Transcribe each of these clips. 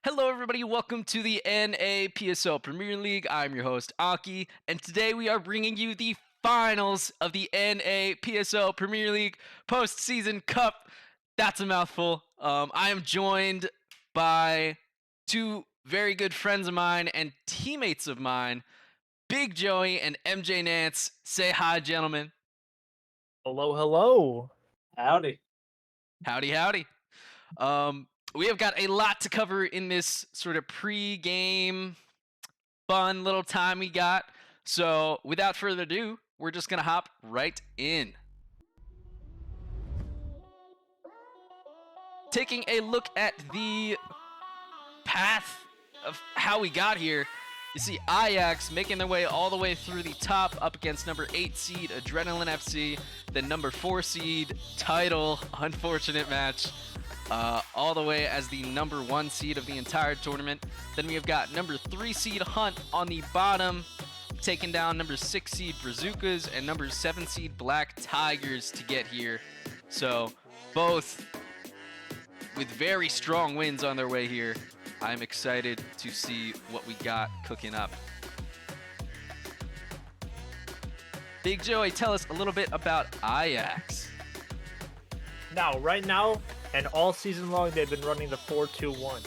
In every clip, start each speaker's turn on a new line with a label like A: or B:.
A: Hello, everybody. Welcome to the NA PSO Premier League. I'm your host, Aki, and today we are bringing you the finals of the NA PSO Premier League Postseason Cup. That's a mouthful. I am joined by two very good friends of mine and teammates of mine, Big Joey and MJ Nance. Say hi, gentlemen.
B: Hello, hello.
C: Howdy.
A: Howdy, howdy. Um, we have got a lot to cover in this sort of pre-game fun little time we got. So, without further ado, we're just going to hop right in. Taking a look at the path of how we got here, you see Ijax making their way all the way through the top up against number 8 seed Adrenaline FC, then number 4 seed Title, unfortunate match, all the way as the number 1 seed of the entire tournament. Then we have got number 3 seed Hunt on the bottom, taking down number 6 seed Brazucas and number 7 seed Black Tigers to get here. So both with very strong wins on their way here. I'm excited to see what we got cooking up. Big Joey, tell us a little bit about Ijax.
B: Right now, and all season long, they've been running the 4-2-1.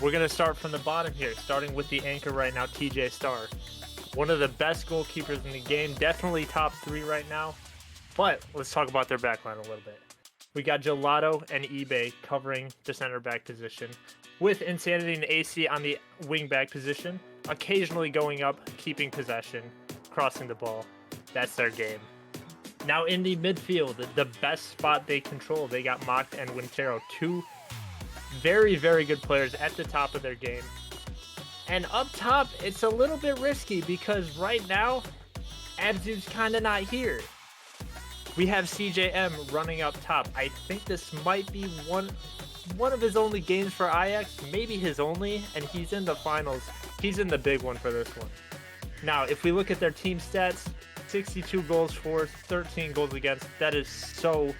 B: We're going to start from the bottom here, starting with the anchor right now, TJ Starr. One of the best goalkeepers in the game, definitely top 3 right now. But let's talk about their backline a little bit. We got Gelato and eBay covering the center back position, with Insanity and AC on the wing back position, occasionally going up, keeping possession, crossing the ball. That's their game. Now in the midfield, the best spot they control, they got Mocked and Wintero, two very, very good players at the top of their game. And up top, it's a little bit risky because right now, Abzu's kind of not here. We have CJM running up top. I think this might be one of his only games for Ijax, maybe his only, and he's in the finals. He's in the big one for this one. Now, if we look at their team stats, 62 goals for, 13 goals against. That is so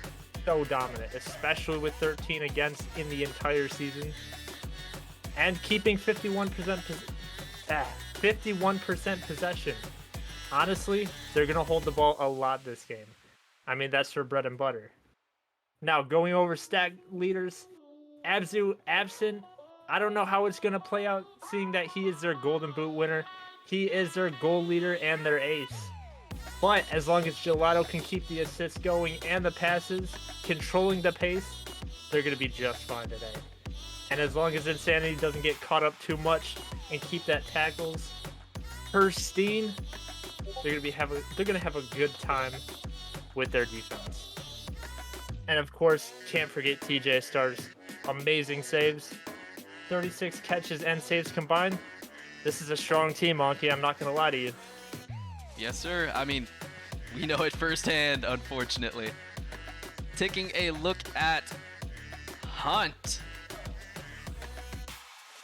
B: dominant, especially with 13 against in the entire season. And keeping 51% possession. Honestly, they're going to hold the ball a lot this game. I mean, that's their bread and butter. Now, going over stat leaders, Abzu absent. I don't know how it's going to play out, seeing that he is their Golden Boot winner. He is their goal leader and their ace. But as long as Gelato can keep the assists going and the passes, controlling the pace, they're going to be just fine today. And as long as Insanity doesn't get caught up too much and keep that tackles pristine, they're going to have a good time with their defense. And of course, can't forget TJ Starr's amazing saves. 36 catches and saves combined. This is a strong team, Anki. I'm not going to lie to you.
A: Yes, sir. I mean, we know it firsthand, unfortunately. Taking a look at Hunt.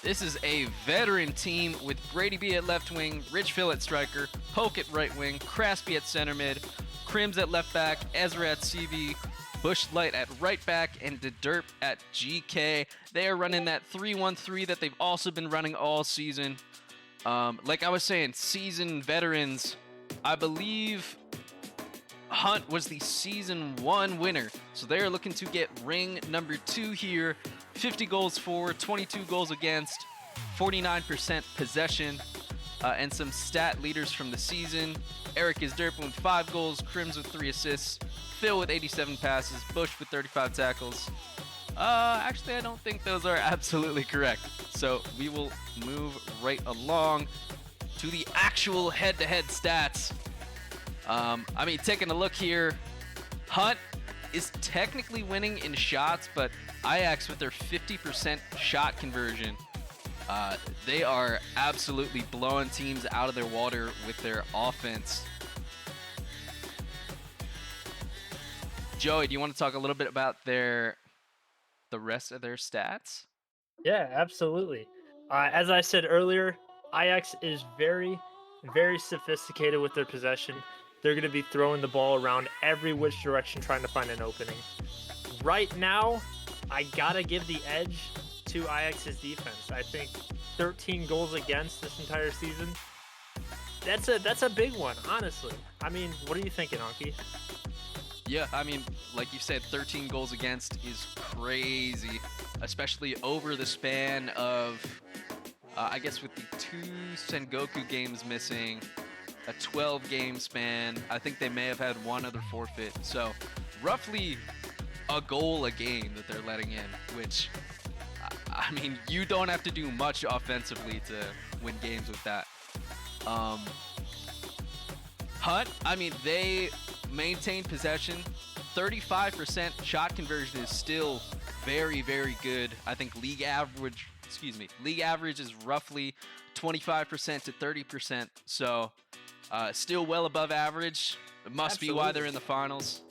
A: This is a veteran team with Brady B at left wing, Rich Phil at striker, Poke at right wing, Craspy at center mid, Crims at left back, Ezra at CV, Bush Light at right back, and Derp at GK. They are running that 3-1-3 that they've also been running all season. Like I was saying, seasoned veterans. I believe Hunt was the season 1 winner. So they're looking to get ring number 2 here. 50 goals for, 22 goals against, 49% possession, and some stat leaders from the season. Eric is Derp with 5 goals, Crims with 3 assists, Phil with 87 passes, Bush with 35 tackles. Actually, I don't think those are absolutely correct. So we will move right along to the actual head-to-head stats. I mean, taking a look here, Hunt is technically winning in shots, but Ijax with their 50% shot conversion, they are absolutely blowing teams out of their water with their offense. Joey, do you want to talk a little bit about the rest of their stats?
B: Yeah, absolutely. As I said earlier, Ijax is very, very sophisticated with their possession. They're going to be throwing the ball around every which direction trying to find an opening. Right now, I got to give the edge to Ijax's defense. I think 13 goals against this entire season. That's a big one, honestly. I mean, what are you thinking, Anki?
A: Yeah, I mean, like you said, 13 goals against is crazy, especially over the span of, I guess with the 2 Sengoku games missing, a 12-game span. I think they may have had one other forfeit. So roughly a goal a game that they're letting in, which, I mean, you don't have to do much offensively to win games with that. Hunt, I mean, they maintain possession. 35% shot conversion is still very, very good. I think league average is roughly 25% to 30%. So still well above average. It must be why they're in the finals.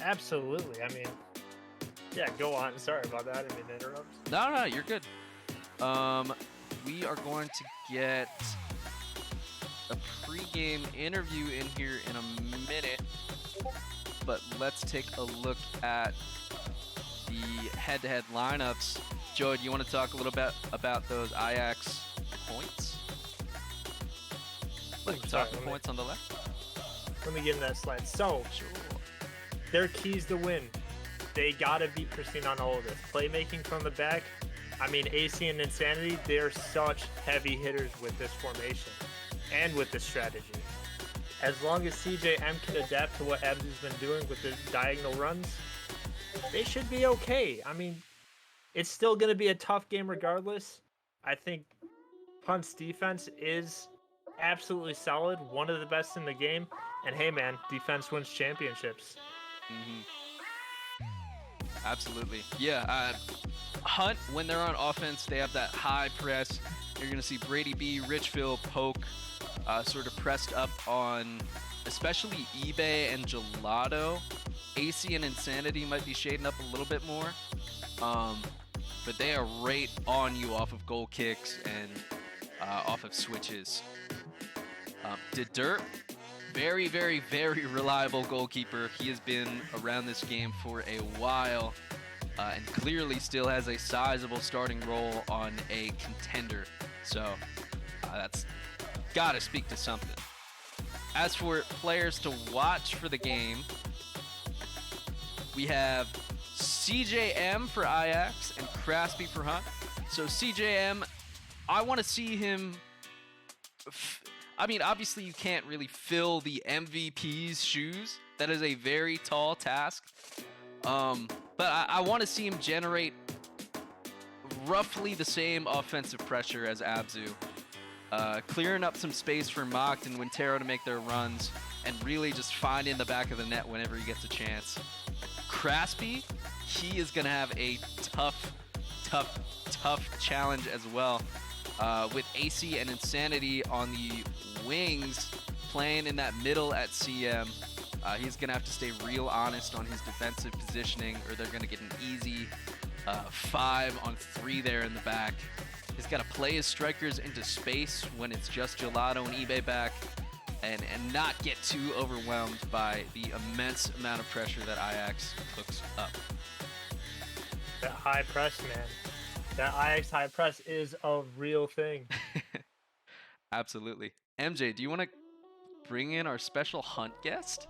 B: Absolutely. I mean, yeah, go on. Sorry about that. I didn't mean to interrupt.
A: No, you're good. We are going to get a pregame interview in here in a minute, but let's take a look at the head-to-head lineups. Joe, do you want to talk a little bit about those Ijax points? Points on the left.
B: Let me get in that slide. So, their keys to win. They gotta beat Pristine on all of this. Playmaking from the back. I mean, AC and Insanity, they're such heavy hitters with this formation and with this strategy. As long as CJM can adapt to what Abzu's been doing with the diagonal runs, they should be okay. I mean, it's still going to be a tough game regardless. I think Hunt's defense is absolutely solid, one of the best in the game. And hey, man, defense wins championships.
A: Absolutely. Yeah, Hunt, when they're on offense, they have that high press. You're going to see Brady B, Richfield, Poke sort of pressed up on especially eBay and Gelato. AC and Insanity might be shading up a little bit more. But they are right on you off of goal kicks and off of switches. Dirt, very, very, very reliable goalkeeper. He has been around this game for a while and clearly still has a sizable starting role on a contender. So that's got to speak to something. As for players to watch for the game, we have CJM for Ijax and Kraspy for Hunt. So CJM, I want to see him. I mean, obviously you can't really fill the MVP's shoes. That is a very tall task. But I want to see him generate roughly the same offensive pressure as Abzu. Clearing up some space for Mocked and Wintero to make their runs, and really just finding the back of the net whenever he gets a chance. Kraspy, he is going to have a tough challenge as well. With AC and Insanity on the wings, playing in that middle at CM, he's going to have to stay real honest on his defensive positioning, or they're going to get an easy 5-on-3 there in the back. He's got to play his strikers into space when it's just Gelato and eBay back, and not get too overwhelmed by the immense amount of pressure that Ijax hooks up.
B: That high press, man. That Ijax high press is a real thing.
A: Absolutely. MJ, do you want to bring in our special Hunt guest?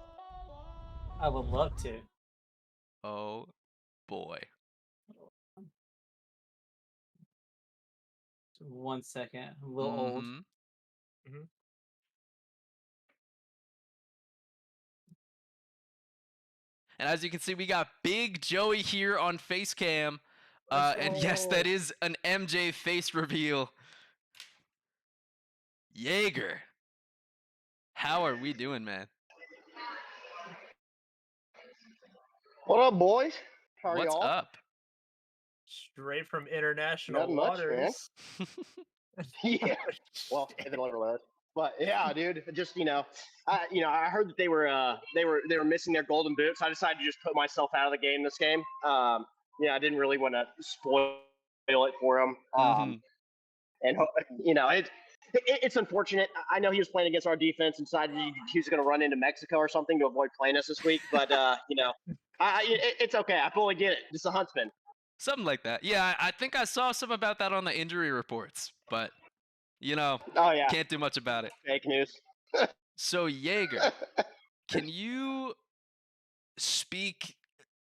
C: I would love to.
A: Oh, boy.
C: 1 second. I'm a little old.
A: And as you can see, we got Big Joey here on Facecam. And yes, that is an MJ face reveal. Jaeger. How are we doing, man?
D: What up, boys? How are
A: What's
D: y'all?
A: up?
B: Straight from international
D: Not much,
B: waters.
D: Yeah. Well, if it ever was. But yeah, dude, just I heard that they were missing their golden boots. I decided to just put myself out of the game this game. I didn't really want to spoil it for him. And it's unfortunate. I know he was playing against our defense and decided he was going to run into Mexico or something to avoid playing us this week. But it's okay. I fully get it. This is a Huntsman.
A: Something like that. Yeah, I think I saw some about that on the injury reports, but
D: Oh yeah,
A: can't do much about it.
D: fake news.
A: So Jaeger, can you speak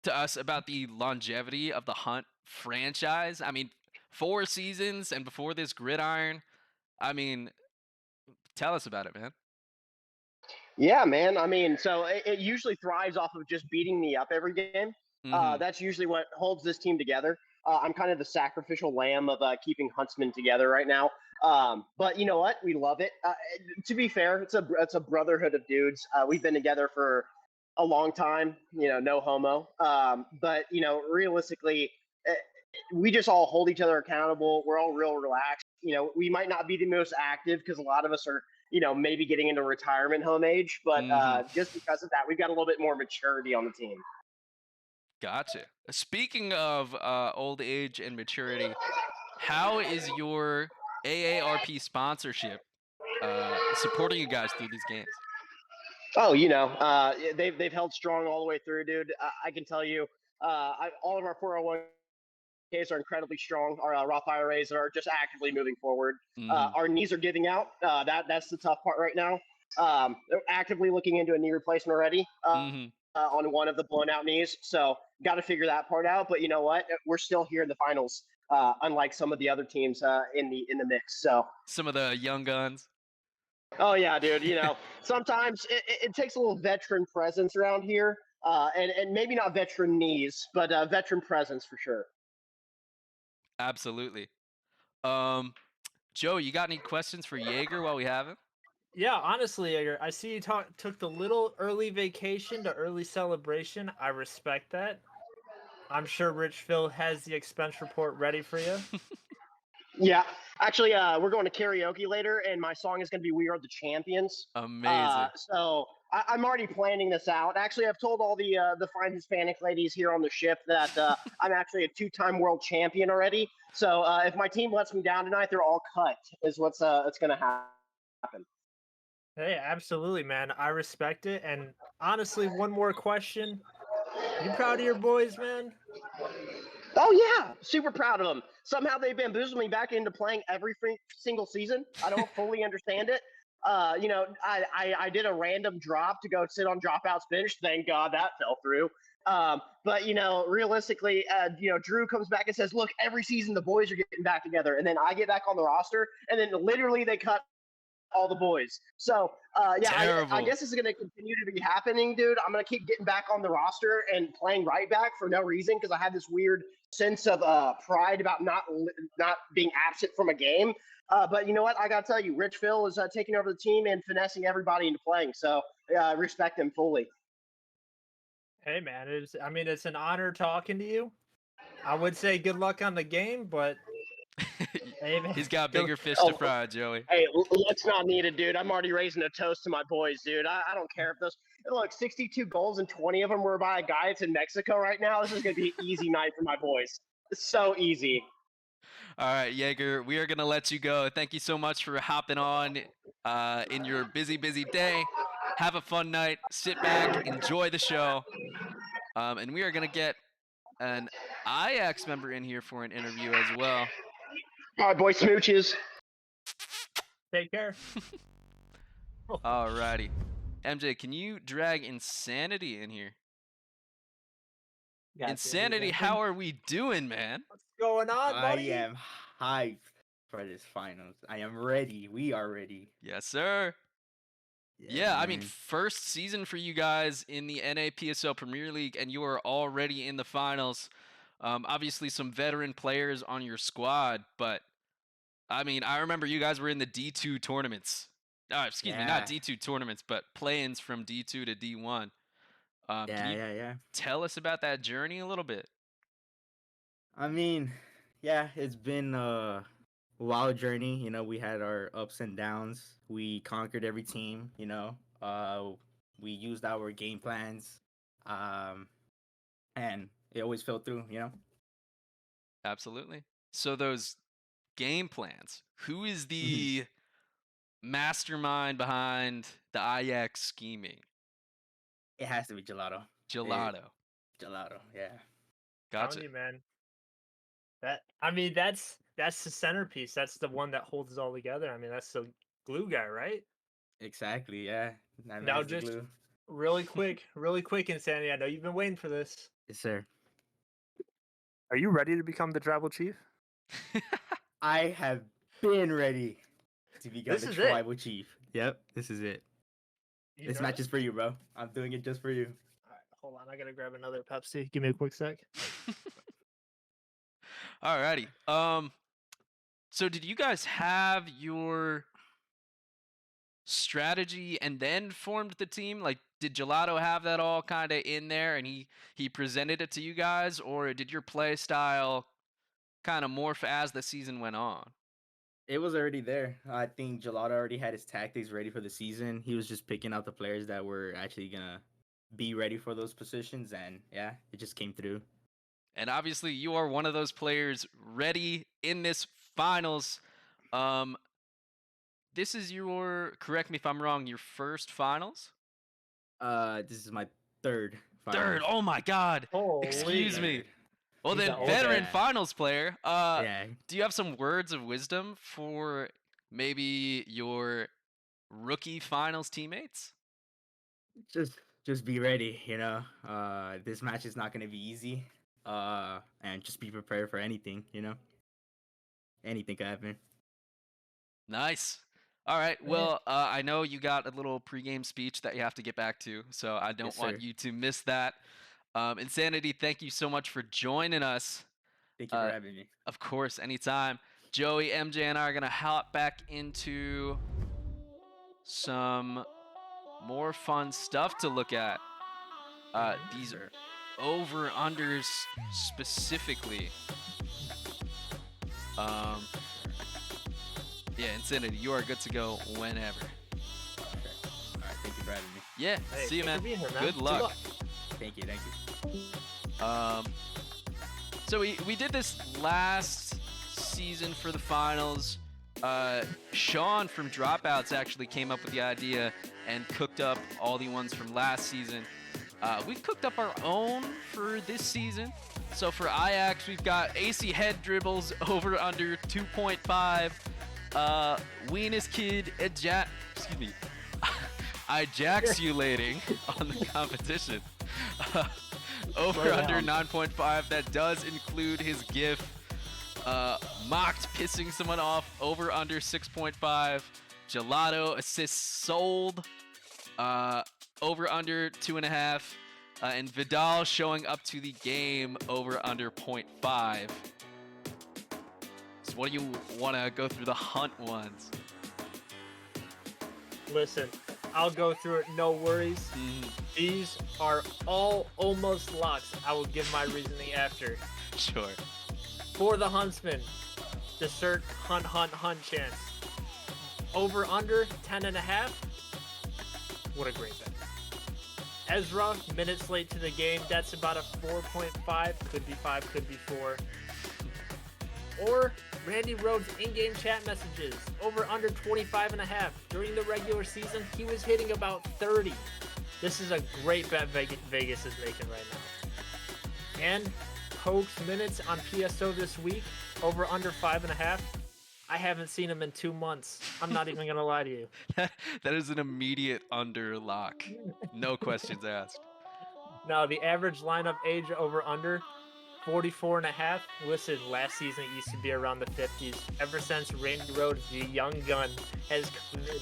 A: to us about the longevity of the Hunt franchise? I mean, 4 seasons and before this gridiron. I mean, tell us about it, man.
D: Yeah, man. I mean, so it usually thrives off of just beating me up every game.
A: Mhm.
D: That's usually what holds this team together. I'm kind of the sacrificial lamb of keeping Huntsmen together right now. But you know what? We love it. To be fair, it's a brotherhood of dudes. We've been together for a long time. No homo. But realistically, uh, we just all hold each other accountable. We're all real relaxed. We might not be the most active because a lot of us are maybe getting into retirement home age. But
A: Mhm.
D: just because of that, we've got a little bit more maturity on the team.
A: Gotcha. Speaking of old age and maturity, how is your AARP sponsorship supporting you guys through these games?
D: Oh, they've held strong all the way through, dude. I can tell you, all of our 401ks are incredibly strong. Our Roth IRAs are just actively moving forward.
A: Mhm.
D: Our knees are giving out. That's the tough part right now. They're actively looking into a knee replacement already.
A: Mhm.
D: On one of the blown out knees. So got to figure that part out. But you know what? We're still here in the finals, unlike some of the other teams in the mix. So.
A: Some of the young guns.
D: Oh yeah, dude. Sometimes it takes a little veteran presence around here, and maybe not veteran knees, but veteran presence for sure.
A: Absolutely. Um, Joe, you got any questions for Jaeger while we have him?
B: Yeah, honestly, Edgar, I see you took the little early vacation to early celebration. I respect that. I'm sure Rich Phil has the expense report ready for you.
D: Yeah, actually, we're going to karaoke later, and my song is going to be "We Are the Champions."
A: Amazing.
D: So I'm already planning this out. Actually, I've told all the fine Hispanic ladies here on the ship that I'm actually a 2-time world champion already. So if my team lets me down tonight, they're all cut. Is what's going to happen.
B: Hey, absolutely, man. I respect it. And honestly, one more question. You proud of your boys, man?
D: Oh yeah, super proud of them. Somehow they bamboozled me back into playing every single season. I don't fully understand it. I did a random drop to go sit on dropouts bench. Thank God that fell through. But realistically, Drew comes back and says, "Look, every season the boys are getting back together," and then I get back on the roster, and then literally they cut all the boys. So yeah, I
A: Terrible.
D: guess this is going to continue to be happening, dude. I'm going to keep getting back on the roster and playing right back for no reason because I have this weird sense of pride about not being absent from a game. But you know what? I got to tell you, Rich Phil is taking over the team and finessing everybody into playing. So respect him fully.
B: Hey, man. It's an honor talking to you. I would say good luck on the game, but hey, man.
A: He's got
B: Good,
A: bigger fish to
D: Oh,
A: fry, Joey.
D: hey, let's not need it, dude. I'm already raising a toast to my boys, dude. I don't care if those look 62 goals and 20 of them were by a guy that's in Mexico right now. This is gonna be an easy night for my boys. It's so easy.
A: All right, Jaeger, we are going to let you go. Thank you so much for hopping on in your busy, busy day. Have a fun night. Sit back, enjoy the show. And we are going to get an Ijax member in here for an interview as well.
D: All right, boy, smooches.
B: take care.
A: Alrighty. MJ, can you drag Insanity in here?
C: Gotcha.
A: Insanity, how are we doing, man?
B: What's going on,
E: I
B: buddy?
E: am hyped for this finals. I am ready. We are ready.
A: Yes, sir. Yeah, I mean,
E: man.
A: first season for you guys in the NA Premier League, and you are already in the finals. Obviously, some veteran players on your squad, but I mean, I remember you guys were in the D2 tournaments. Excuse me, not
E: Yeah.
A: D2 tournaments, but play-ins from D2 to D1. Can you
E: Yeah.
A: tell us about that journey a little bit?
E: I mean, yeah, it's been a wild journey. We had our ups and downs. We conquered every team. We used our game plans, and it always fell through.
A: Absolutely. So those game plans, who is the mastermind behind the Ijax scheming?
E: It has to be gelato.
A: Gelato.
E: Gelato. Yeah.
A: Gotcha.
B: Telling you, man. That's the centerpiece. That's the one that holds it all together. I mean, that's the glue guy, right?
E: Exactly. Yeah. That
B: Now
E: man's the
B: just
E: glue.
B: really quick, Insanity. I know you've been waiting for this.
E: Yes, sir.
B: Are you ready to become the tribal chief?
E: I have been ready to become
B: This
E: the
B: is it.
E: tribal chief. Yep. This is it.
B: You
E: This
B: know
E: match is for you, bro. I'm doing it just for you.
B: All right, hold on. I gotta grab another Pepsi. Give me a quick sec.
A: Alrighty. So did you guys have your strategy and then formed the team? Like, did Gelato have that all kind of in there and he presented it to you guys, or did your play style kind of morph as the season went on?
E: It was already there. I think Gelato already had his tactics ready for the season. He was just picking out the players that were actually gonna be ready for those positions, and yeah, it just came through.
A: And obviously, you are one of those players ready in this finals. This is your, correct me if I'm wrong, your first finals?
E: This is my third.
A: Third.
E: Finals.
A: Oh my God.
B: Holy.
A: Excuse me.
E: Third.
A: Well
C: He's
A: then,
C: an old
A: veteran
E: man.
A: finals player.
E: Yeah.
A: Do you have some words of wisdom for maybe your rookie finals teammates?
E: Just be ready, you know. This match is not gonna be easy. And just be prepared for anything, you know. Anything could happen.
A: Nice. All right. Well, I know you got a little pregame speech that you have to get back to, so I don't
E: Yes,
A: want
E: sir.
A: you to miss that. Insanity, thank you so much for joining us.
E: Thank you for having me.
A: Of course, anytime. Joey, MJ, and I are going to hop back into some more fun stuff to look at. These are over-unders specifically. Yeah, Insanity, you are good to go whenever.
E: All right, thank you for having me.
A: Yeah,
B: Hey,
A: see you,
B: thanks
A: man.
B: for being here, man.
A: Good luck.
E: Thank you.
A: So we did this last season for the finals. Sean from Dropouts actually came up with the idea and cooked up all the ones from last season. We've cooked up our own for this season. So for Ijax, we've got AC head dribbles over under 2.5. Weenus Kid Ijaxulating on the competition. Over under 9.5. That does include his GIF. Mocked pissing someone off. Over under 6.5. Gelato assists sold. Over under 2.5. And Vidal showing up to the game over under 0.5. So what do you want to go through the hunt ones?
B: Listen, I'll go through it. No worries. These are all almost locks. I will give my reasoning after.
A: Sure.
B: For the Huntsmen, the cert hunt chance. Over under 10.5. What a great bet. Ezra, minutes late to the game. That's about a 4.5. Could be 5, could be 4. Or Randy Rhodes in-game chat messages. Over under 25.5. During the regular season, he was hitting about 30. This is a great bet Vegas is making right now. And Poke's minutes on PSO this week, over under 5.5. I haven't seen him in 2 months. I'm not even gonna lie to you.
A: That is an immediate under lock. No questions asked.
B: Now the average lineup age over under 44.5. Listen, last season it used to be around the 50s. Ever since Randy Rhodes, the young gun, has come in,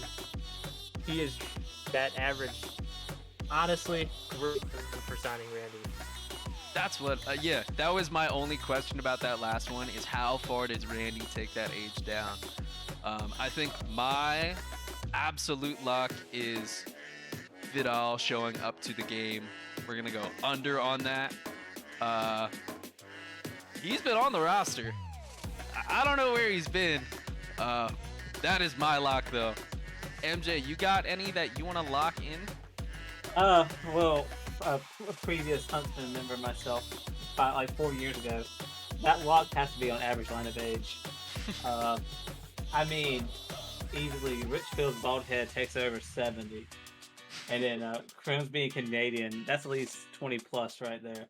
B: he is that average. Honestly, great for signing Randy.
A: That's what, yeah, that was my only question about that last one, is how far does Randy take that age down? I think my absolute lock is Vidal showing up to the game. We're going to go under on that. He's been on the roster. I don't know where he's been. That is my lock, though. MJ, you got any that you want to lock in?
C: Well, a previous Huntsman member myself, about like 4 years ago, that lock has to be on average line of age. I mean, easily, Richfield's bald head takes over 70. And then Crim's being Canadian, that's at least 20 plus right there.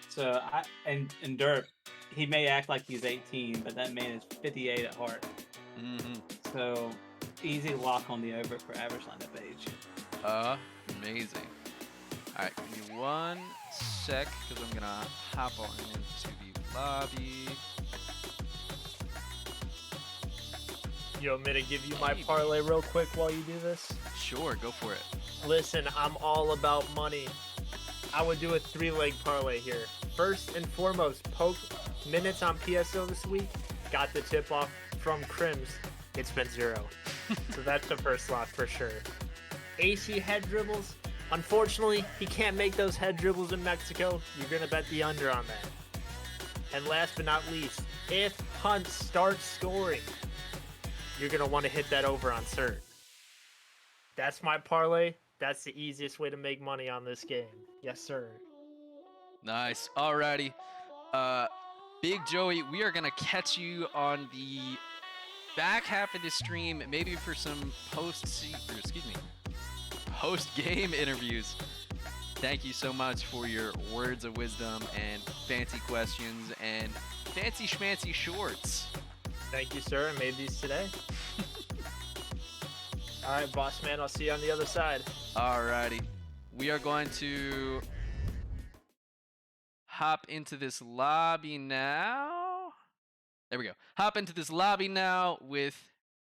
C: So and Dirt, he may act like he's 18, but that man is 58 at heart.
A: Mm-hmm.
C: So easy lock on the over for average lineup age.
A: Amazing. All right, give me 1 sec because I'm gonna hop on into the lobby.
B: You want me to give you my
A: Maybe.
B: parlay real quick while you do this?
A: Sure, go for it.
B: Listen, I'm all about money. I would do a 3-leg parlay here. First and foremost, poke minutes on PSO this week. Got the tip off from Crims. It's been 0. So that's the first lock for sure. AC head dribbles. Unfortunately, he can't make those head dribbles in Mexico. You're going to bet the under on that. And last but not least, if Hunt starts scoring, you're going to want to hit that over on Cert. That's my parlay. That's the easiest way to make money on this game. Yes, sir.
A: Nice. Alrighty. Big Joey, we are gonna catch you on the back half of the stream, maybe for some post-game interviews. Thank you so much for your words of wisdom and fancy questions and fancy schmancy shorts.
B: Thank you, sir. I made these today. All right, boss man. I'll see you on the other side.
A: Alrighty. We are going to hop into this lobby now. There we go. Hop into this lobby now with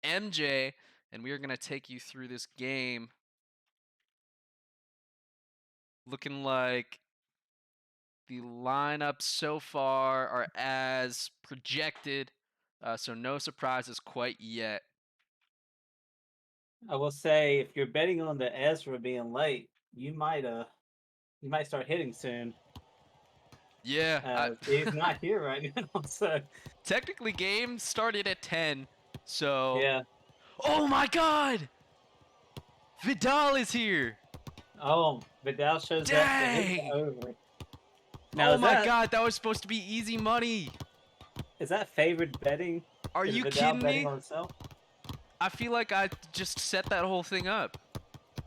A: MJ, and we are going to take you through this game. Looking like the lineups so far are as projected, so no surprises quite yet.
C: I will say, if you're betting on the Ezra being late, you might start hitting soon.
A: Yeah.
C: He's not here right now, so
A: Technically, game started at 10, so...
C: yeah.
A: Oh my god! Vidal is here!
C: Oh, Vidal shows up to hit
A: Dang!
C: the over. Now,
A: Oh my god, that was supposed to be easy money!
C: Is that favored betting?
A: Are
C: Is
A: you
C: Vidal
A: kidding
C: betting
A: me?
C: on himself?
A: I feel like I just set that whole thing up.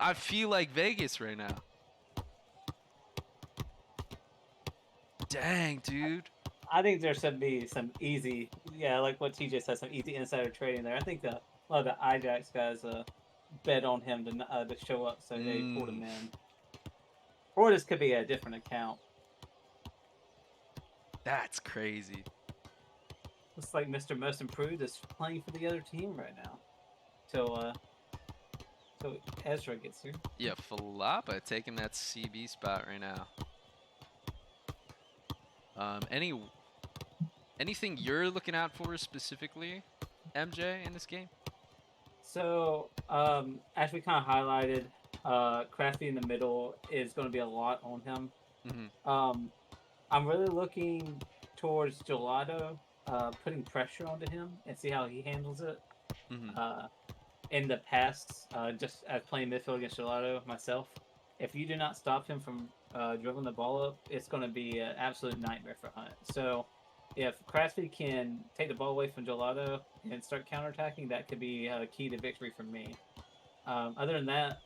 A: I feel like Vegas right now. Dang, dude.
C: I think there should be some easy, like what TJ said, some easy insider trading there. I think a lot of the Ijax guys bet on him to show up, so they pulled him in. Or this could be a different account.
A: That's crazy.
C: Looks like Mr. Most Improved is playing for the other team right now. Till Ezra gets here.
A: Yeah, Falapa taking that CB spot right now. Anything you're looking out for specifically, MJ, in this game?
C: So, as we kind of highlighted, Crafty in the middle is going to be a lot on him.
A: Mm-hmm.
C: I'm really looking towards Gelato, putting pressure onto him and see how he handles it.
A: Mm-hmm.
C: In the past, just as playing midfield against Gelato myself, if you do not stop him from dribbling the ball up, it's going to be an absolute nightmare for Hunt. So, if Crafty can take the ball away from Gelato and start counterattacking, that could be a key to victory for me. Other than that,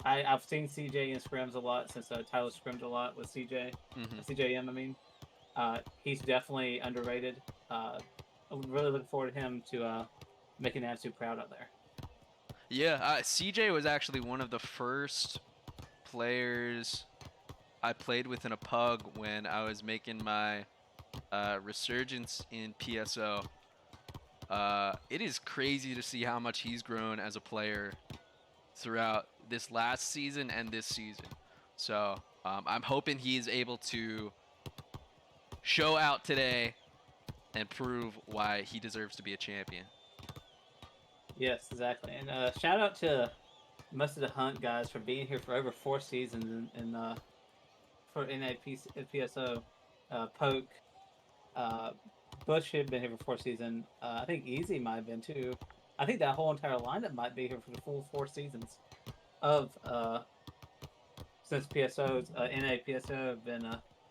C: I've seen CJ in scrims a lot since Tyler scrimmed a lot with CJ.
A: Mm-hmm.
C: CJM, I mean. He's definitely underrated. I'm really looking forward to him to making Natsu proud out there.
A: Yeah, CJ was actually one of the first players I played with in a pug when I was making my resurgence in PSO. It is crazy to see how much he's grown as a player throughout this last season and this season. So I'm hoping he's able to show out today and prove why he deserves to be a champion.
C: Yes, exactly. And shout out to most of the Hunt guys for being here for over 4 seasons and for PSO. Poke, Bush had been here for 4 seasons. I think Easy might have been too. I think that whole entire lineup might be here for the full 4 seasons of since PSO's NA PSO have been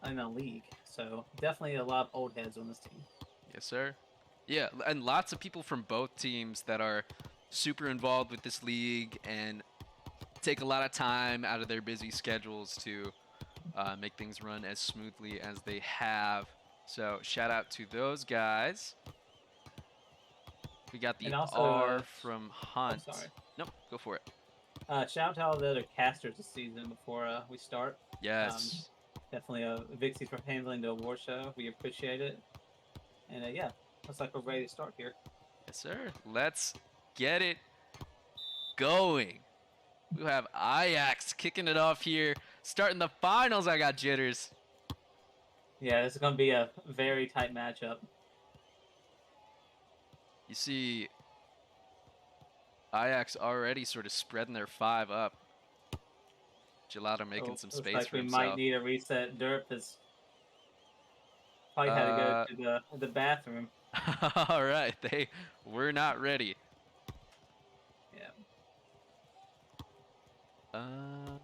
C: in a league. So definitely a lot of old heads on this team.
A: Yes, sir. Yeah, and lots of people from both teams that are super involved with this league and take a lot of time out of their busy schedules to make things run as smoothly as they have. So shout out to those guys. We got the
C: And also,
A: R from
C: oh,
A: Hunt.
C: sorry.
A: Nope, go for it.
C: Shout out to all the other casters this season before we start.
A: Yes.
C: Definitely Vixie for handling the award show. We appreciate it. And yeah, looks like we're ready to start here.
A: Yes, sir. Let's get it going. We have Ijax kicking it off here. Starting the finals, I got jitters.
C: Yeah, this is going to be a very tight matchup.
A: You see Ijax already sort of spreading their 5 up. Gelato making some space
C: looks like
A: for
C: we
A: himself.
C: might need a reset. Derp has probably had to go to the bathroom.
A: All right, they were not ready.
C: Yeah.
A: I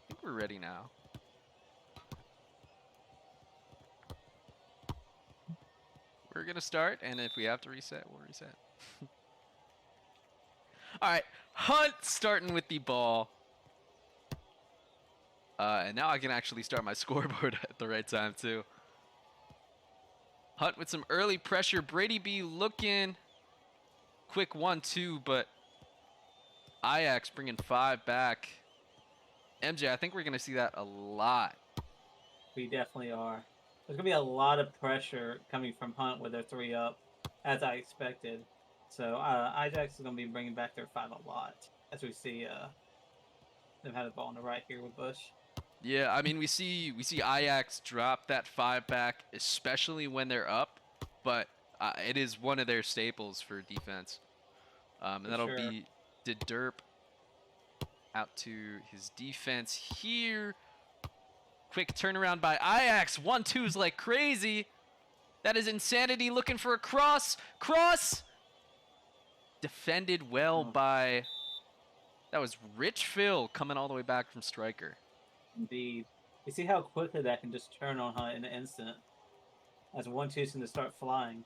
A: think we're ready now. We're gonna start, and if we have to reset, we'll reset. All right, Hunt starting with the ball. And now I can actually start my scoreboard at the right time too. Hunt with some early pressure. Brady B looking quick 1-2, but Ijax bringing 5 back. MJ, I think we're gonna see that a lot.
C: We definitely are. There's going to be a lot of pressure coming from Hunt with their 3 up, as I expected. So Ijax is going to be bringing back their 5 a lot, as we see them have the ball on the right here with Bush.
A: Yeah, I mean we see Ijax drop that 5 back, especially when they're up, but it is one of their staples for defense. And that'll be Derp out to his defense here. Quick turnaround by Ijax. 1-2s like crazy. That is Insanity looking for a cross. Cross! Defended well by... That was Rich Phil coming all the way back from striker.
C: Indeed. You see how quickly that can just turn on Hunt in an instant. As 1-2's going to start flying.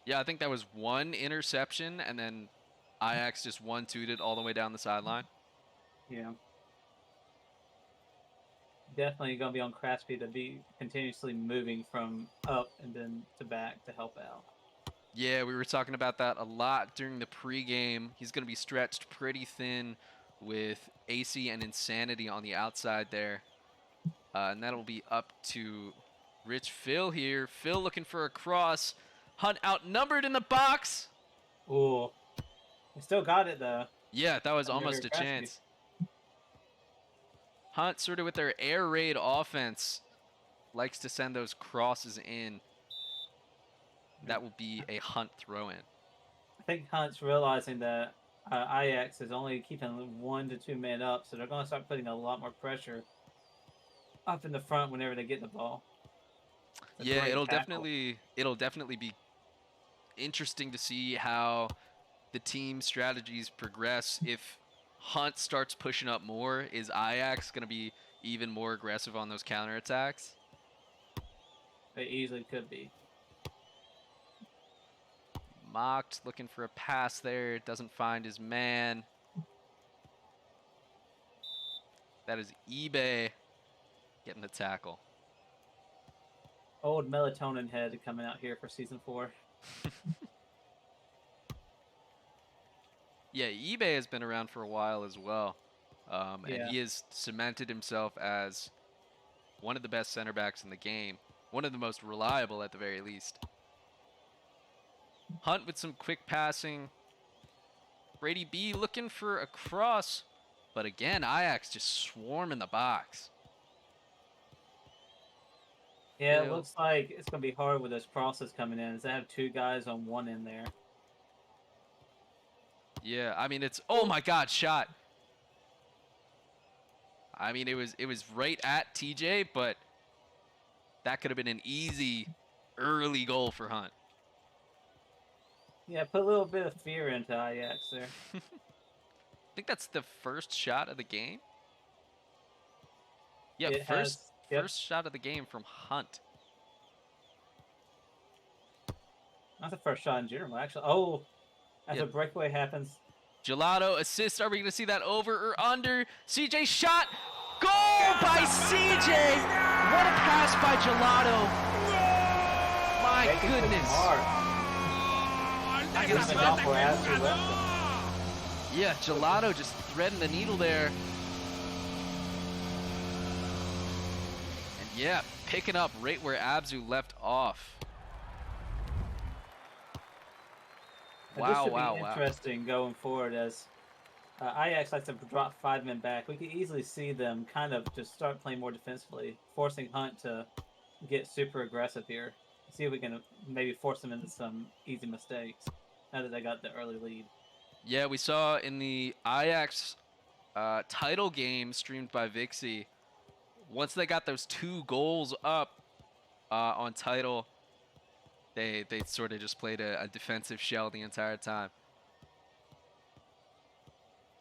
A: Yeah, I think that was 1 interception, and then Ijax just 1-2'd it all the way down the sideline.
C: Yeah. Definitely going to be on Craftspeed to be continuously moving from up and then to back to help out.
A: Yeah, we were talking about that a lot during the pregame. He's going to be stretched pretty thin with AC and Insanity on the outside there. And that'll be up to Rich Phil here. Phil looking for a cross. Hunt outnumbered in the box.
C: Ooh. They still got it, though.
A: Yeah, that was almost a chance. Hunt sort of with their air raid offense likes to send those crosses in. That will be a Hunt throw-in.
C: I think Hunt's realizing that Ijax is only keeping 1 to 2 men up, so they're going to start putting a lot more pressure up in the front whenever they get the ball.
A: Yeah, it'll definitely be interesting to see how the team strategies progress. If Hunt starts pushing up more, is Ijax going to be even more aggressive on those counterattacks?
C: They easily could be.
A: Mocked, looking for a pass there. Doesn't find his man. That is eBay getting the tackle.
C: Old melatonin head coming out here for season 4.
A: Yeah, eBay has been around for a while as well. And he has cemented himself as one of the best center backs in the game. One of the most reliable at the very least. Hunt with some quick passing. Brady B looking for a cross. But again, Ijax just swarming the box.
C: Yeah, it looks like it's going to be hard with those crosses coming in. As they have 2 guys on 1 end there.
A: Yeah, I mean, it's... Oh, my God, shot. I mean, it was right at TJ, but that could have been an easy early goal for Hunt.
C: Yeah, put a little bit of fear into Ijax there.
A: I think that's the first shot of the game. Yeah, first shot of the game from Hunt.
C: Not the first shot in general, actually. Oh, as a breakaway happens.
A: Gelato assist. Are we going to see that over or under? CJ shot. Goal by CJ. What a pass by by Gelato. My
C: Making the
A: goodness.
C: mark. Even off where Azure left him.
A: Yeah, Gelato just threading the needle there. And yeah, picking up right where Abzu left off.
C: This should be interesting going forward as Ijax likes to drop 5 men back. We could easily see them kind of just start playing more defensively, forcing Hunt to get super aggressive here. See if we can maybe force them into some easy mistakes now that they got the early lead.
A: Yeah, we saw in the Ijax title game streamed by Vixie, once they got those 2 goals up on title, they sort of just played a defensive shell the entire time.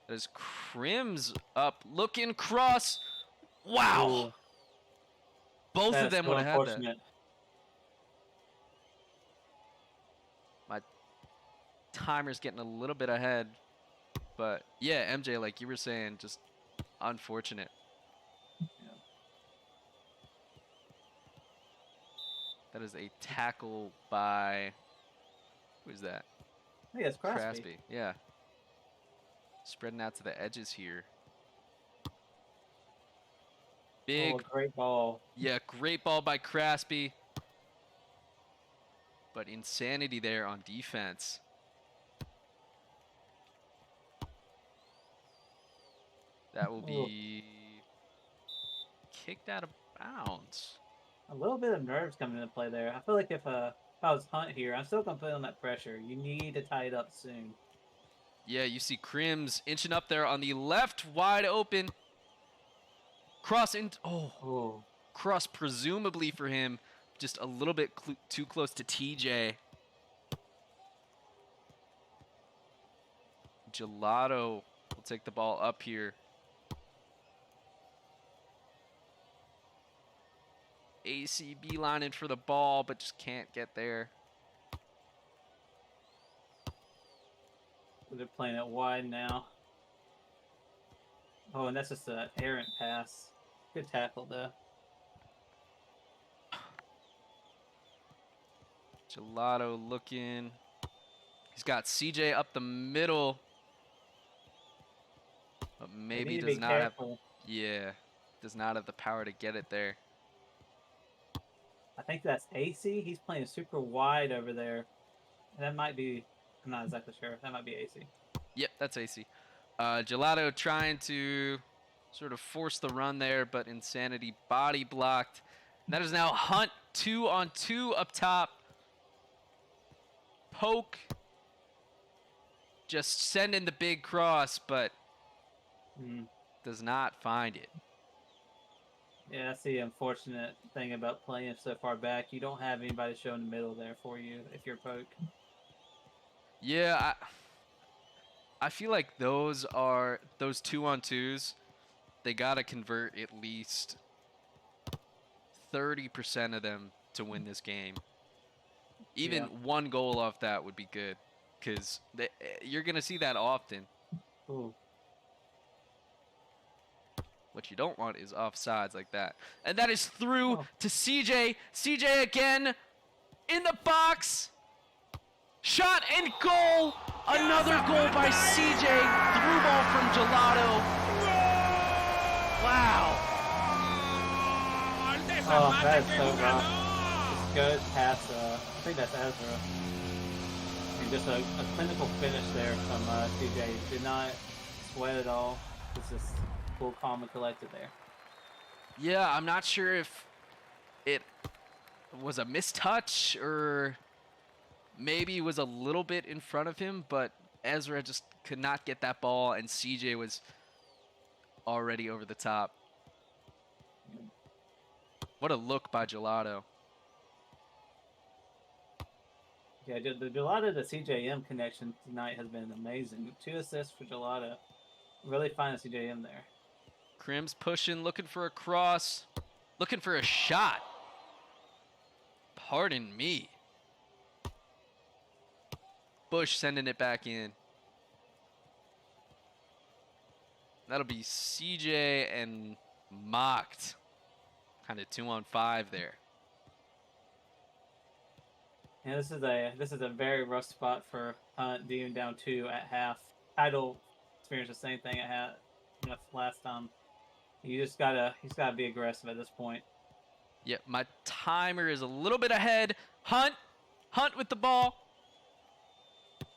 A: There's Crims up, looking cross. Wow.
C: Ooh.
A: Both
C: That
A: of
C: is
A: them
C: so
A: would have had that.
C: unfortunate.
A: My timer's getting a little bit ahead. But yeah, MJ, like you were saying, just unfortunate.
C: Yeah.
A: That is a tackle by, who's that?
C: I think it's Crosby.
A: Yeah. Spreading out to the edges here. Big,
C: Oh, great ball.
A: yeah, great ball by Crasby. But insanity there on defense. That will be kicked out of bounds.
C: A little bit of nerves coming into play there. I feel like if I was Hunt here, I'm still going to put on that pressure. You need to tie it up soon.
A: Yeah, you see Crims inching up there on the left, wide open. Cross in. Oh, cross presumably for him, just a little bit too close to TJ. Gelato will take the ball up here. ACB lining for the ball, but just can't get there.
C: They're playing it wide now. Oh, and that's just an errant pass. Good tackle, though.
A: Gelato looking. He's got CJ up the middle. But maybe does not have. Yeah, does not have the power to get it there.
C: I think that's AC. He's playing super wide over there. That might be. I'm not exactly sure. That might be AC.
A: Yep, that's AC. Gelato trying to sort of force the run there, but Insanity body blocked. And that is now Hunt 2-on-2 up top. Poke. Just sending the big cross, but does not find it.
C: Yeah, that's the unfortunate thing about playing so far back. You don't have anybody showing the middle there for you if you're Poke.
A: Yeah, I feel like those 2-on-2s, they gotta convert at least 30% of them to win this game. Even one goal off that would be good, because you're gonna see that often.
C: Ooh.
A: What you don't want is offsides like that. And that is through to CJ. CJ again in the box. Shot and goal. Another goal by CJ. Through ball from Gelato. Wow.
C: Oh, that is so rough. Just goes past, I think that's Ezra. And just a clinical finish there from CJ. Did not sweat at all. It's just cool, calm, and collected there.
A: Yeah, I'm not sure if it was a mistouch or maybe was a little bit in front of him, but Ezra just could not get that ball, and CJ was already over the top. What a look by Gelato.
C: Yeah, the Gelato to CJM connection tonight has been amazing. 2 assists for Gelato. Really finding CJM there.
A: Crims pushing, looking for a cross, looking for a shot. Pardon me. Bush sending it back in. That'll be CJ and Mocked Kind of 2-on-5 there.
C: Yeah, this is a very rough spot for Hunt being down 2 at half. Idle experienced the same thing at half last time. He's gotta be aggressive at this point.
A: Yep, my timer is a little bit ahead. Hunt with the ball.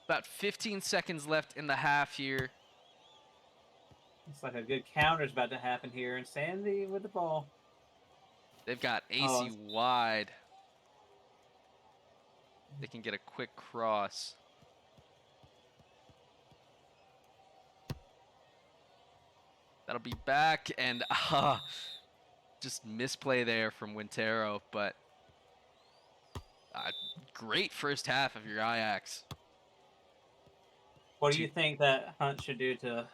A: About 15 seconds left in the half here.
C: Looks like a good counter's about to happen here, and Sandy with the ball.
A: They've got AC
C: Oh.
A: wide. They can get a quick cross. That'll be back, and just misplay there from Wintero, but great first half of your Ijax.
C: What do you think that Hunt should do to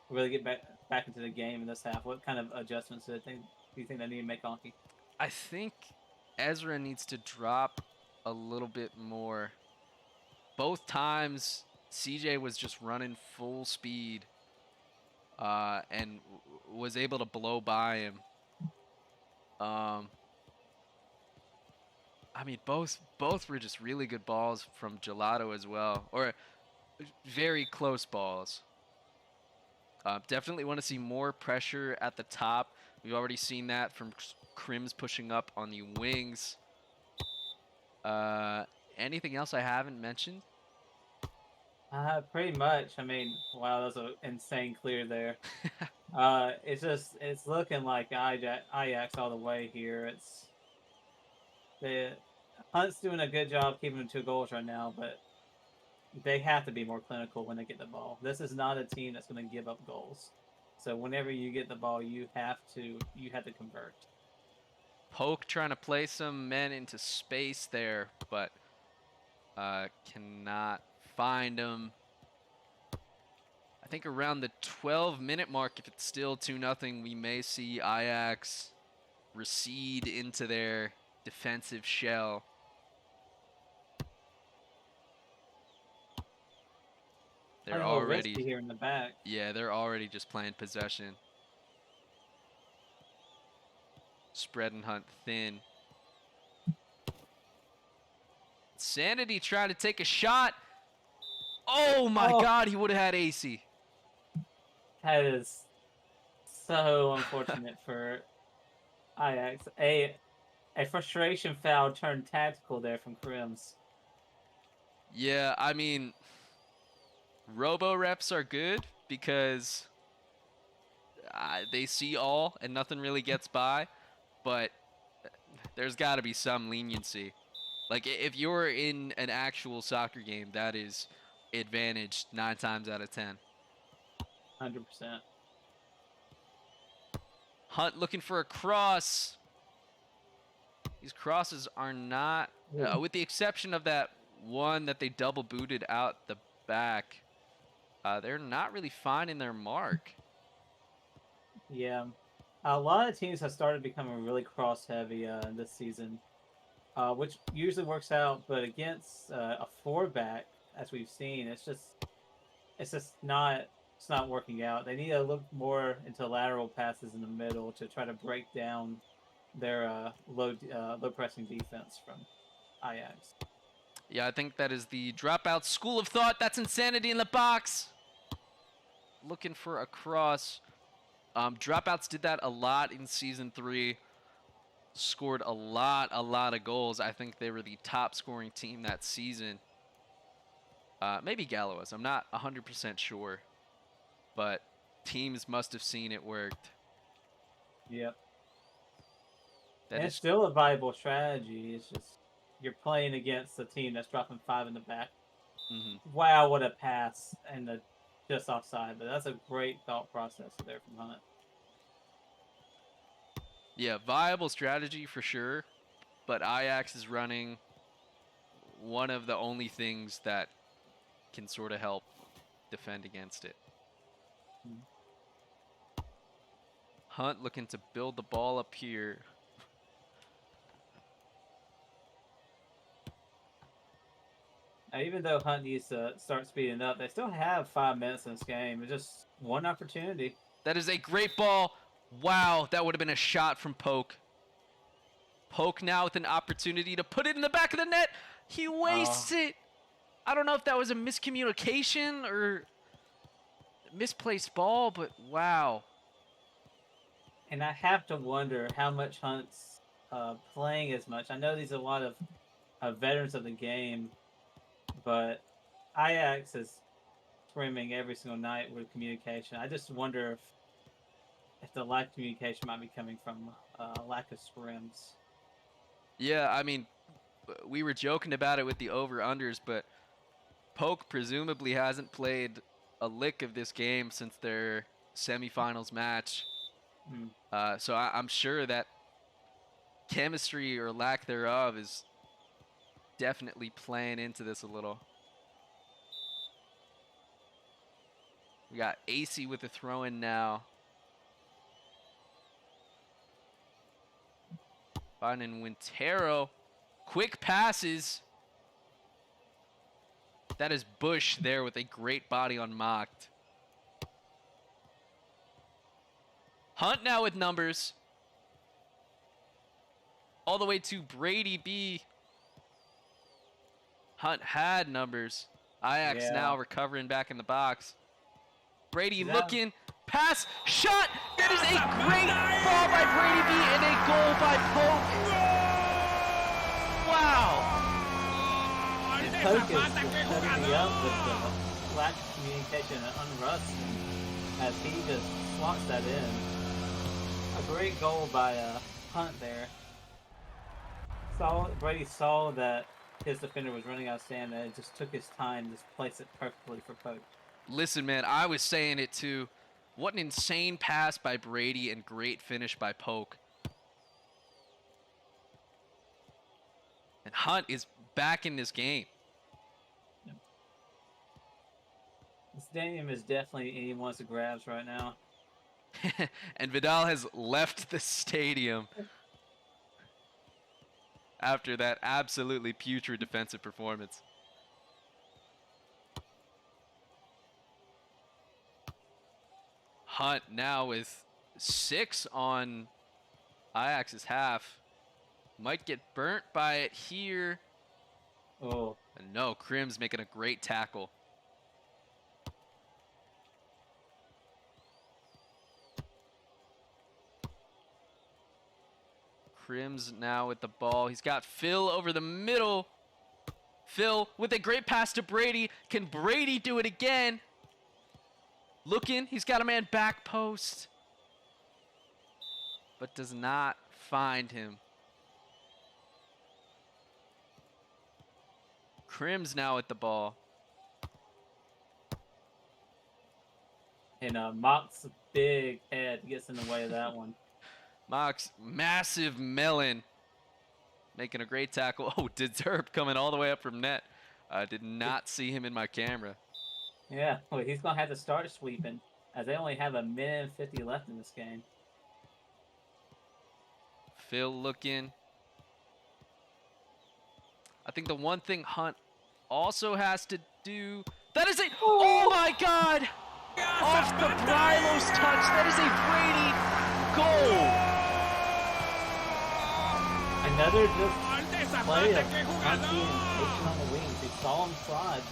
C: really get back into the game in this half? What kind of adjustments do you think they need to make, Anki?
A: I think Ezra needs to drop a little bit more. Both times, CJ was just running full speed and was able to blow by him. I mean, both were just really good balls from Gelato as well, or very close balls. Definitely want to see more pressure at the top. We've already seen that from Crims pushing up on the wings. Anything else I haven't mentioned?
C: Pretty much. I mean, wow, that was an insane clear there. It's looking like Ijax all the way here. The Hunt's doing a good job keeping them 2 goals right now, but they have to be more clinical when they get the ball. This is not a team that's going to give up goals. So whenever you get the ball, you have to convert.
A: Poke trying to play some men into space there, but cannot find them. I think around the 12-minute mark, if it's still 2-0, we may see Ijax recede into their defensive shell. They're already
C: here in the back.
A: Yeah, they're already just playing possession. Spread and Hunt thin. Sanity trying to take a shot. Oh my God, he would have had AC.
C: That is so unfortunate for Ijax. A frustration foul turned tactical there from Crims.
A: Yeah, I mean, robo reps are good because they see all and nothing really gets by, but there's got to be some leniency. Like, if you're in an actual soccer game, that is advantage 9 times out of 10.
C: 100%.
A: Hunt looking for a cross. These crosses are not, with the exception of that one that they double booted out the back, they're not really finding their mark.
C: Yeah. A lot of teams have started becoming really cross heavy this season, which usually works out, but against a 4-back, as we've seen, it's just not working out. They need to look more into lateral passes in the middle to try to break down their low pressing defense from Ijax.
A: Yeah, I think that is the dropout school of thought. That's Insanity in the box. Looking for a cross. Dropouts did that a lot in Season 3. Scored a lot of goals. I think they were the top scoring team that season. Maybe Gallo was. I'm not 100% sure. But teams must have seen it worked.
C: Yep.
A: That
C: it's
A: is
C: still a viable strategy. It's just you're playing against a team that's dropping 5 in the back. Wow, what a pass and just offside. But that's a great thought process there from Hunt.
A: Yeah, viable strategy for sure. But Ijax is running one of the only things that can sort of help defend against it. Hunt looking to build the ball up here.
C: Now, even though Hunt needs to start speeding up, they still have 5 minutes in this game. It's just one opportunity.
A: That is a great ball. Wow, that would have been a shot from Poke. Poke now with an opportunity to put it in the back of the net. He wastes it. I don't know if that was a miscommunication or misplaced ball, but wow.
C: And I have to wonder how much Hunt's playing as much. I know these are a lot of veterans of the game, but Ijax is swimming every single night with communication. I just wonder if the lack of communication might be coming from lack of scrims.
A: Yeah, I mean, we were joking about it with the over-unders, but Poke presumably hasn't played a lick of this game since their semifinals match. So I'm sure that chemistry or lack thereof is definitely playing into this a little. We got AC with the throw-in now. Finding Wintero. Quick passes. That is Bush there with a great body on Mocked. Hunt now with numbers. All the way to Brady B. Hunt had numbers. Ijax now recovering back in the box. Brady looking. Pass. Shot. That is a great ball by Brady B and a goal by Poke. Wow.
C: Poke is setting me up with the lack of communication and unrust as he just slots that in. A great goal by Hunt there. Brady saw that his defender was running out of stamina and just took his time to place it perfectly for Poke.
A: Listen, man, I was saying it too. What an insane pass by Brady and great finish by Poke. And Hunt is back in this game.
C: This game is definitely anyone's grabs right now.
A: And Vidal has left the stadium after that absolutely putrid defensive performance. Hunt now with 6 on Ijax's half. Might get burnt by it here.
C: Oh.
A: And no, Crim's making a great tackle. Crim's now with the ball. He's got Phil over the middle. Phil with a great pass to Brady. Can Brady do it again? Looking, he's got a man back post, but does not find him. Crim's now at the ball.
C: And Mock's big head gets in the way of that one.
A: Mock's massive melon making a great tackle. Oh, Deserp coming all the way up from net. I did not see him in my camera.
C: Yeah, well, he's going to have to start sweeping, as they only have a minute and 50 left in this game.
A: Phil looking. I think the one thing Hunt also has to do... That is a... Oh, my God! Off the Brylos touch. That is a Brady goal.
C: Another just play of Hunt being patient on the wings. He saw him slide.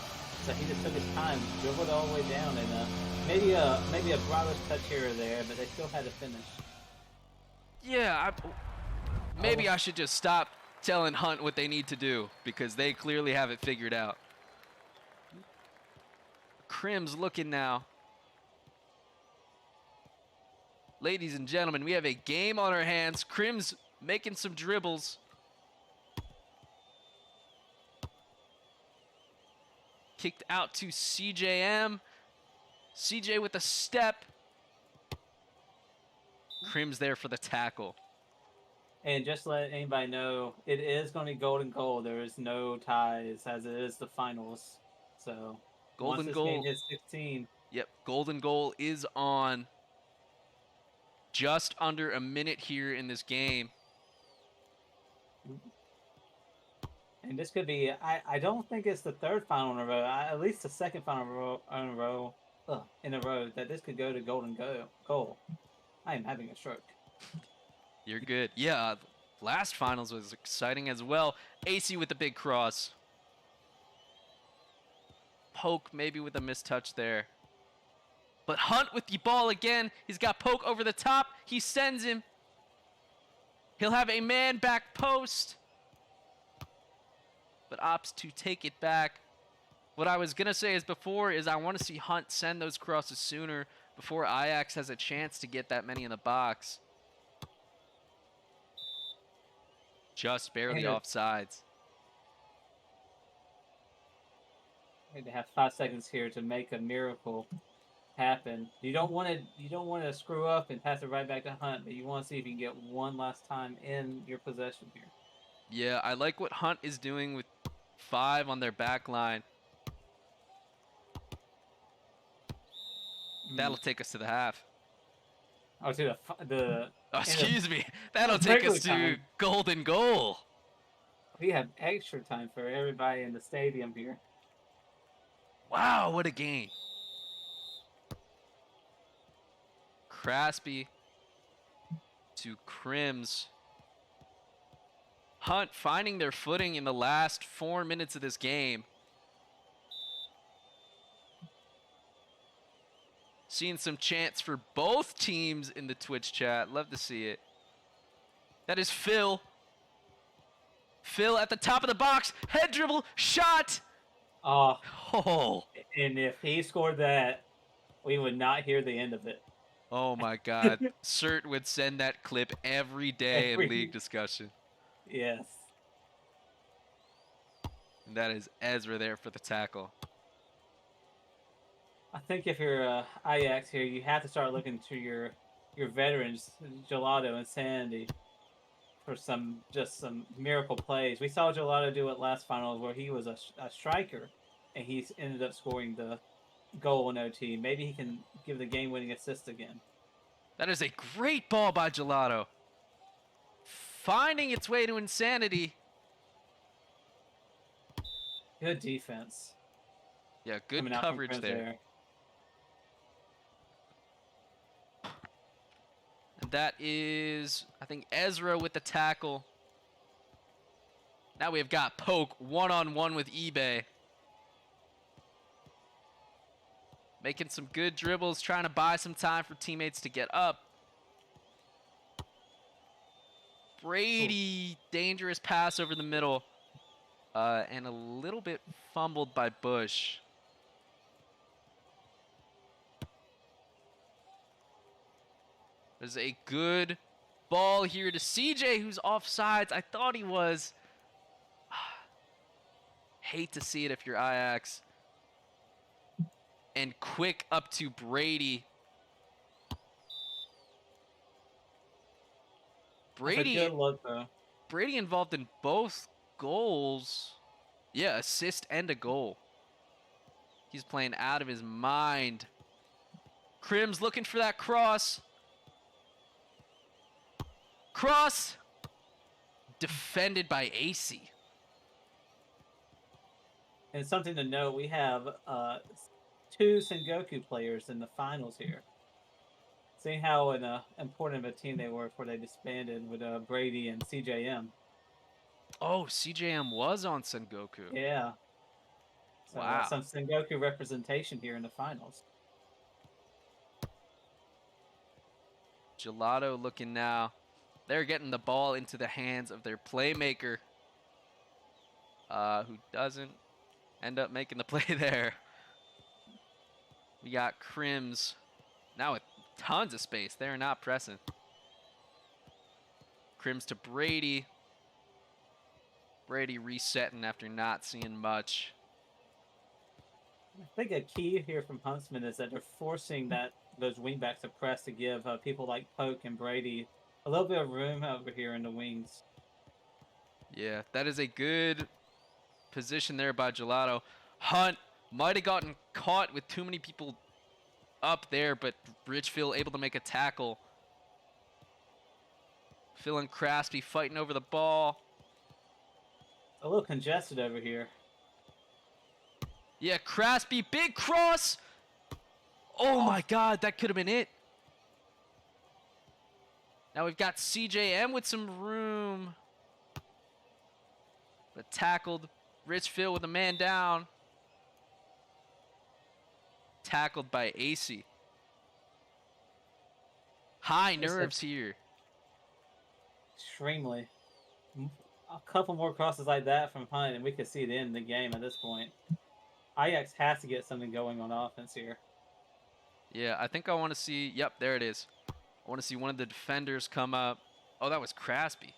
C: So he just took his time, dribbled all the way down, and maybe a Brylos touch here or there, but they still had to finish.
A: Yeah, maybe I should just stop telling Hunt what they need to do, because they clearly have it figured out. Crim's looking now. Ladies and gentlemen, we have a game on our hands. Crim's making some dribbles. Kicked out to CJM. CJ with a step. Crim's there for the tackle.
C: And just to let anybody know, it is going to be golden goal. There is no ties, as it is the finals. So,
A: Golden
C: once this
A: goal
C: game hits 16.
A: Yep, golden goal is on. Just under a minute here in this game.
C: And this could be, I don't think it's the third final in a row, at least the second final in a row, that this could go to golden goal. I am having a stroke.
A: You're good. Yeah, last finals was exciting as well. AC with the big cross. Poke maybe with a mistouch there. But Hunt with the ball again. He's got Poke over the top. He sends him. He'll have a man back post. But opts to take it back. What I was going to say is I want to see Hunt send those crosses sooner before Ijax has a chance to get that many in the box. Just barely offsides.
C: Need to have 5 seconds here to make a miracle happen. You don't want to screw up and pass it right back to Hunt, but you want to see if you can get one last time in your possession here.
A: Yeah, I like what Hunt is doing with 5 on their back line. That'll take us to the half.
C: Oh, to the
A: Oh, excuse me. That'll
C: of
A: take us
C: regular
A: to
C: time.
A: golden goal.
C: We have extra time for everybody in the stadium here.
A: Wow, what a game. Craspy to Crims. Hunt finding their footing in the last 4 minutes of this game. Seeing some chants for both teams in the Twitch chat. Love to see it. That is Phil. Phil at the top of the box. Head dribble. Shot.
C: Oh,
A: Oh.
C: and if he scored that, we would not hear the end of it.
A: Oh my God. Cert would send that clip every day in league discussion.
C: Yes.
A: And that is Ezra there for the tackle.
C: I think if you're Ijax here, you have to start looking to your veterans, Gelato and Sandy, for some miracle plays. We saw Gelato do it last finals where he was a striker, and he ended up scoring the goal in OT. Maybe he can give the game-winning assist again.
A: That is a great ball by Gelato. Finding its way to insanity.
C: Good defense.
A: Yeah, good coverage there. And that is, I think, Ezra with the tackle. Now we've got Poke one-on-one with eBay. Making some good dribbles, trying to buy some time for teammates to get up. Brady, dangerous pass over the middle. And a little bit fumbled by Bush. There's a good ball here to CJ, who's offsides. I thought he was. Hate to see it if you're Ijax. And quick up to Brady. Brady,
C: That's a good look, though.
A: Brady involved in both goals. Yeah, assist and a goal. He's playing out of his mind. Crims looking for that cross. Cross. Defended by AC.
C: And something to note, we have 2 Sengoku players in the finals here. Seeing how important of a team they were before they disbanded with Brady and CJM.
A: Oh, CJM was on Sengoku.
C: Yeah. So,
A: wow.
C: Some Sengoku representation here in the finals.
A: Gelato looking now. They're getting the ball into the hands of their playmaker. Who doesn't end up making the play there. We got Crims. Now with tons of space. They're not pressing. Crims to Brady. Brady resetting after not seeing much.
C: I think a key here from Huntsmen is that they're forcing those wingbacks to press to give people like Poke and Brady a little bit of room over here in the wings.
A: Yeah, that is a good position there by Gelato. Hunt might have gotten caught with too many people up there, but Richfield able to make a tackle. Phil and Craspy fighting over the ball.
C: A little congested over here.
A: Yeah, Craspy, big cross. Oh my God, that could have been it. Now we've got CJM with some room. But tackled. Rich Phil with a man down. Tackled by AC. High nerves here.
C: Extremely. A couple more crosses like that from Hunt, and we could see the end of the game at this point. Ijax has to get something going on offense here.
A: Yeah, I think I want to see. Yep, there it is. I want to see one of the defenders come up. Oh, that was Crasby.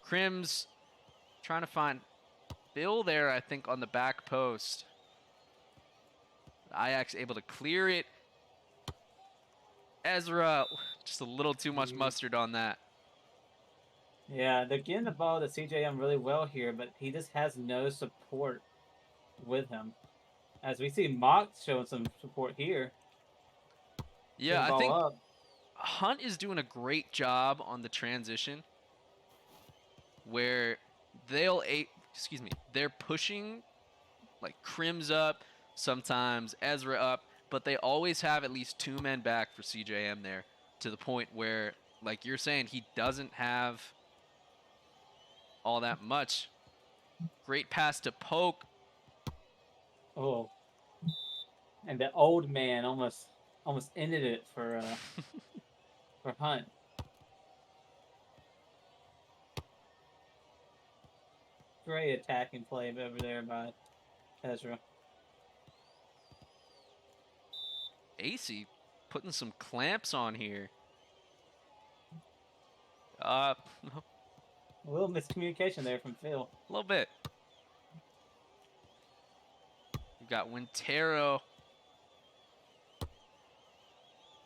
A: Crims trying to find Bill there, I think, on the back post. Ijax able to clear it. Ezra, just a little too much mustard on that.
C: Yeah, they're getting the ball to CJM really well here, but he just has no support with him. As we see Mox showing some support here.
A: Yeah, I think Hunt is doing a great job on the transition where they're pushing like Crims up, sometimes Ezra up, but they always have at least 2 men back for CJM there, to the point where, like you're saying, he doesn't have all that much. Great pass to Poke.
C: Oh. And the old man almost ended it for Hunt. Great attacking play over there by Ezra.
A: AC putting some clamps on here. A
C: little miscommunication there from Phil.
A: A little bit. We've got Wintero.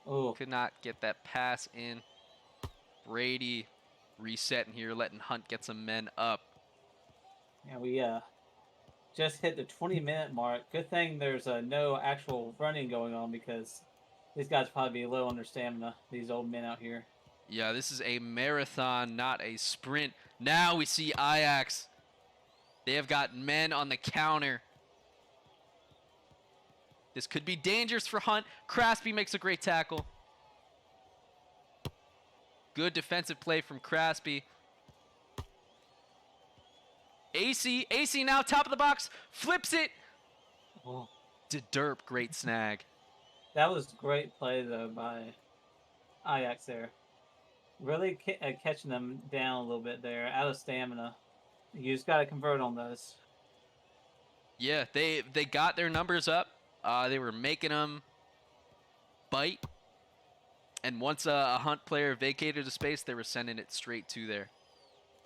C: Oh,
A: Could not get that pass in. Brady resetting here, letting Hunt get some men up.
C: yeah, we just hit the 20-minute mark. Good thing there's no actual running going on, because these guys probably be low on their stamina, these old men out here.
A: Yeah, this is a marathon, not a sprint. Now we see Ijax. They have got men on the counter. This could be dangerous for Hunt. Crasby makes a great tackle. Good defensive play from Crasby. AC now top of the box, flips it.
C: Oh.
A: To Derp, great snag.
C: That was great play though by Ijax there. Really catching them down a little bit there, out of stamina. You just got to convert on those.
A: Yeah, they got their numbers up. They were making them bite. And once a Hunt player vacated a space, they were sending it straight to there.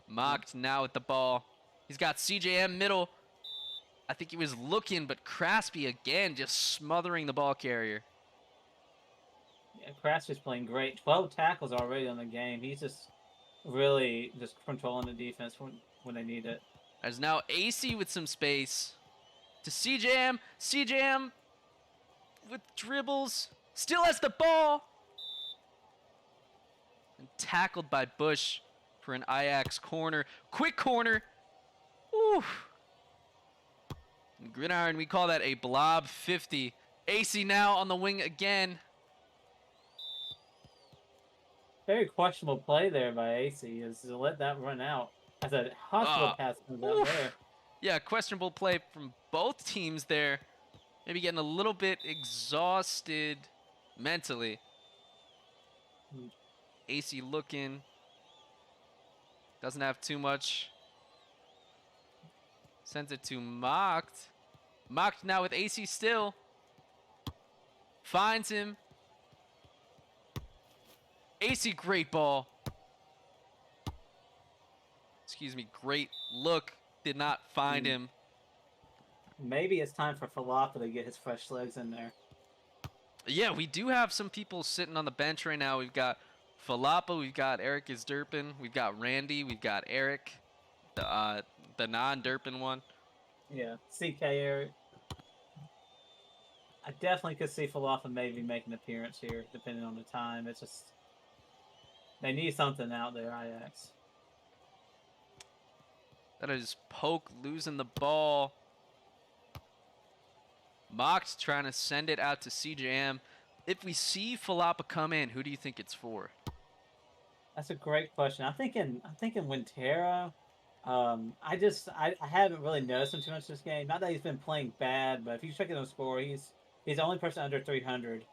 A: Mocked now with the ball. He's got CJM middle. I think he was looking, but Crasby again just smothering the ball carrier.
C: Yeah, Crasby's playing great. 12 tackles already on the game. He's just really just controlling the defense when they need it.
A: There's now AC with some space. To CJM. CJM with dribbles. Still has the ball. And tackled by Bush for an Ijax corner. Quick corner. Ooh. In Gridiron, we call that a blob 50. AC now on the wing again.
C: Very questionable play there by AC, is to let that run out. As a hospital pass comes out there.
A: Yeah, questionable play from both teams there. Maybe getting a little bit exhausted mentally. AC looking. Doesn't have too much. Sends it to Mocked. Mocked now with AC still. Finds him. AC, great ball. Excuse me, great look. Did not find him.
C: Maybe it's time for Falapa to get his fresh legs in there.
A: Yeah, we do have some people sitting on the bench right now. We've got Falapa, we've got Eric Isdurpin, we've got Randy, we've got Eric, the non-Durpin one.
C: Yeah, CK Eric. I definitely could see Falapa maybe make an appearance here, depending on the time. It's just they need something out there, Ijax.
A: That is Poke losing the ball. Mox trying to send it out to CJM. If we see Falapa come in, who do you think it's for?
C: That's a great question. I'm thinking Wintero. I haven't really noticed him too much this game. Not that he's been playing bad, but if you check his score, he's the only person under 300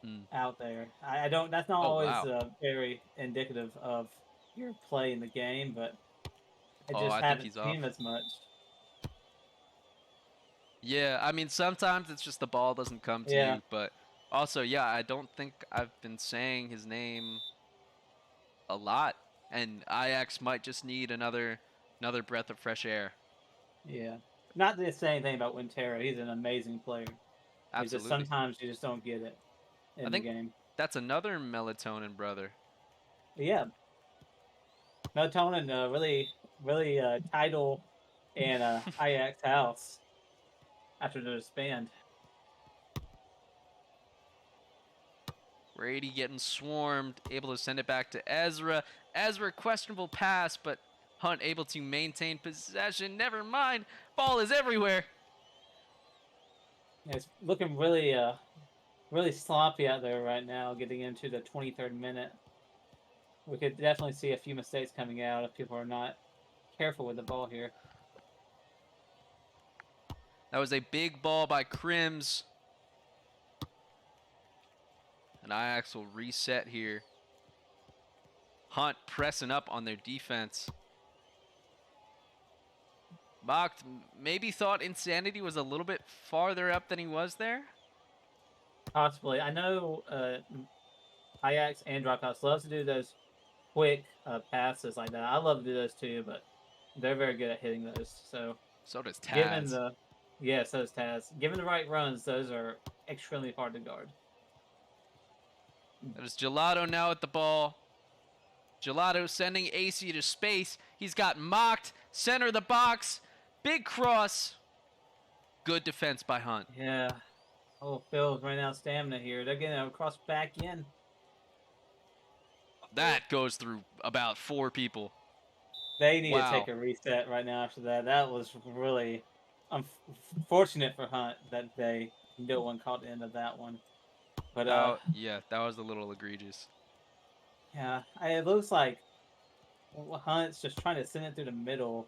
A: Hmm.
C: out there. I don't. That's not
A: Oh
C: always
A: wow.
C: very indicative of your play in the game, but I
A: Oh,
C: just
A: I think
C: haven't
A: he's off.
C: seen him as much.
A: Yeah, I mean sometimes it's just the ball doesn't come to
C: Yeah,
A: you, but also yeah, I don't think I've been saying his name a lot, and Ijax might just need another breath of fresh air.
C: yeah. Not to say anything about Wintero. He's an amazing player. It's just
A: Absolutely.
C: sometimes you just don't get it
A: I
C: in the
A: think
C: game.
A: that's another melatonin brother.
C: But yeah, Melatonin really title in Ajax house after the disband.
A: Brady getting swarmed, able to send it back to Ezra. Ezra, questionable pass, but Hunt able to maintain possession. Never mind, ball is everywhere.
C: Yeah, it's looking really sloppy out there right now, getting into the 23rd minute. We could definitely see a few mistakes coming out if people are not careful with the ball here.
A: That was a big ball by Crims. And Ajax will reset here. Hunt pressing up on their defense. Mocked maybe thought Insanity was a little bit farther up than he was there.
C: Possibly. I know Ajax and Drophouse loves to do those quick passes like that. I love to do those too, but they're very good at hitting those. So
A: So does
C: given
A: Taz.
C: the yes, those Taz, given the right runs, those are extremely hard to guard.
A: There's Gelato now at the ball. Gelato sending AC to space. He's got mocked. Center of the box. Big cross. Good defense by Hunt.
C: Yeah. Oh, Phil's running out of stamina here. They're getting a cross back in.
A: That goes through about 4 people.
C: They need to take
A: Wow.
C: a reset right now after that. That was really unfortunate for Hunt that no one caught the end of that one. But
A: Yeah, that was a little egregious.
C: yeah, it looks like Hunt's just trying to send it through the middle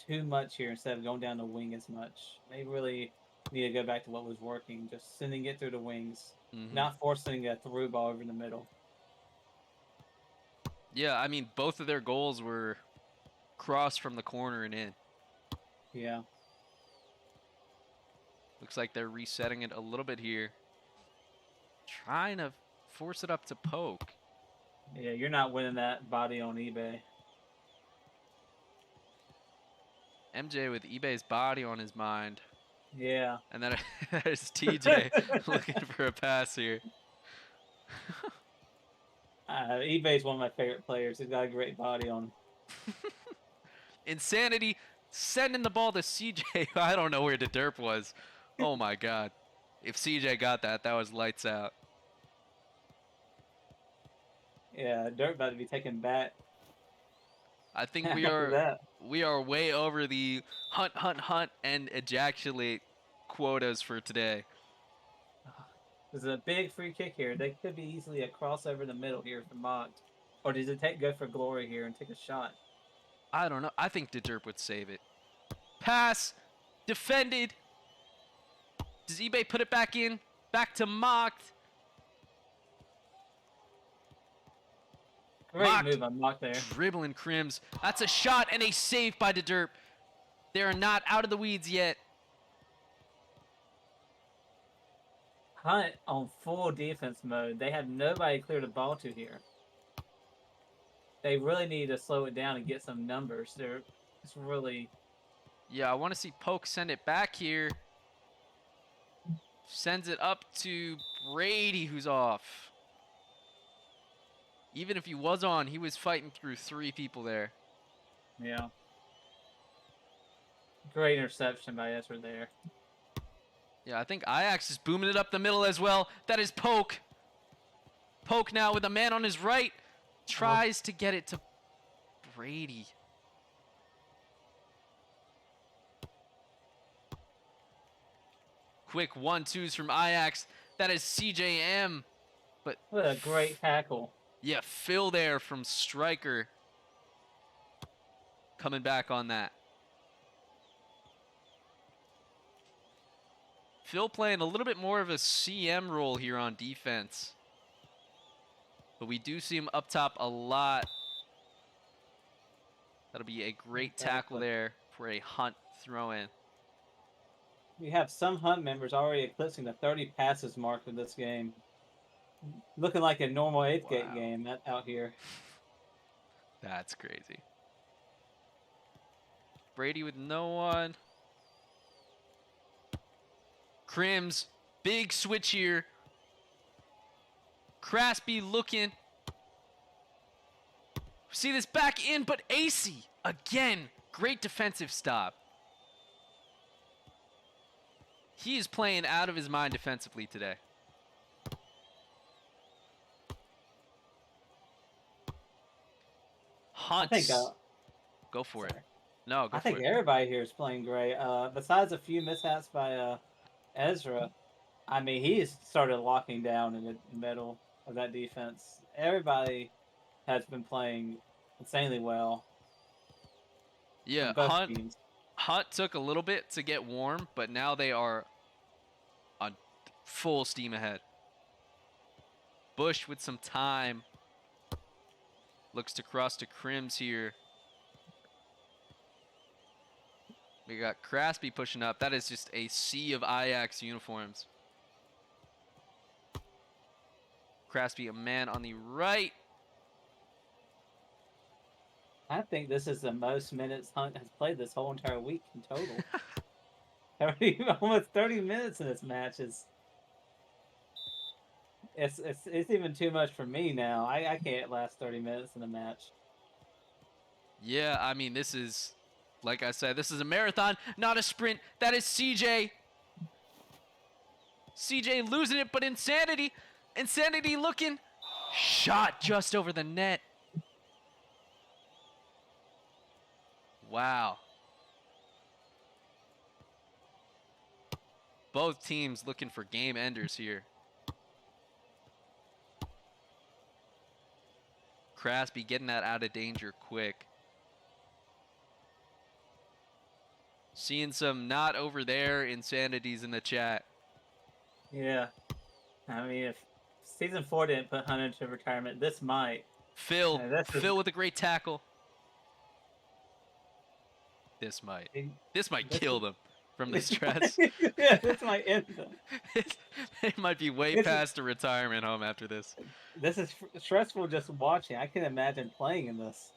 C: too much here instead of going down the wing as much. They really need to go back to what was working, just sending it through the wings,
A: Hmm.
C: not forcing a through ball over the middle.
A: Yeah, I mean, both of their goals were crossed from the corner and in.
C: Yeah.
A: Looks like they're resetting it a little bit here. Trying to force it up to Poke.
C: Yeah, you're not winning that body on eBay.
A: MJ with eBay's body on his mind.
C: Yeah.
A: And then there's TJ looking for a pass here.
C: eBay's one of my favorite players. He's got a great body on.
A: Insanity sending the ball to CJ. I don't know where the derp was. Oh my god. If CJ got that, that was lights out.
C: Yeah, Dirt about to be taken back
A: I think
C: after that.
A: we are way over the hunt and ejaculate quotas for today.
C: There's a big free kick here. They could be easily a crossover in the middle here for Mocked. Or does it go for glory here and take a shot?
A: I don't know. I think the derp would save it. Pass defended. Does eBay put it back in? Back to Mocked.
C: Great
A: Mocked.
C: move on Mock there.
A: Dribbling Crims. That's a shot and a save by the derp. They are not out of the weeds yet.
C: Hunt on full defense mode. They have nobody clear the ball to here. They really need to slow it down and get some numbers. It's really...
A: Yeah, I want to see Poke send it back here. Sends it up to Brady, who's off. Even if he was on, he was fighting through 3 people there.
C: Yeah. Great interception by Ezra there.
A: Yeah, I think Ijax is booming it up the middle as well. That is Poke. Poke now with a man on his right. Tries to get it to Brady. Quick 1-2s from Ijax. That is CJM. But
C: What a great tackle.
A: Yeah, Phil there from Striker. Coming back on that. Phil playing a little bit more of a CM role here on defense. But we do see him up top a lot. That'll be a great tackle there for a Hunt throw-in.
C: We have some Hunt members already eclipsing the 30 passes mark in this game. Looking like a normal 8th gate game out here.
A: That's crazy. Brady with no one. Crims, big switch here. Crasby looking. See this back in, but AC, again, great defensive stop. He is playing out of his mind defensively today. Hunts. Go for it. No, go for it.
C: I think everybody here is playing great. Besides a few mishaps by Ezra, I mean, he's started locking down in the middle of that defense. Everybody has been playing insanely well.
A: Yeah, Hunt took a little bit to get warm, but now they are on full steam ahead. Bush with some time. Looks to cross to Crims here. We got Crasby pushing up. That is just a sea of Ijax uniforms. Crasby, a man on the right.
C: I think this is the most minutes Hunt has played this whole entire week in total. Almost 30 minutes in this match is. It's even too much for me now. I can't last 30 minutes in a match.
A: Yeah, I mean, this is, like I said, this is a marathon, not a sprint. That is CJ. CJ losing it, but Insanity. Insanity looking. Shot just over the net. Wow. Both teams looking for game enders here. Crasby getting that out of danger quick. Seeing some not over there insanities in the chat.
C: Yeah. I mean, if Season 4 didn't put Hunt into retirement, this might.
A: Phil with a great tackle. This might kill them from the stress.
C: Yeah, this might end them.
A: They might be way past a retirement home after this.
C: This is stressful just watching. I can imagine playing in this.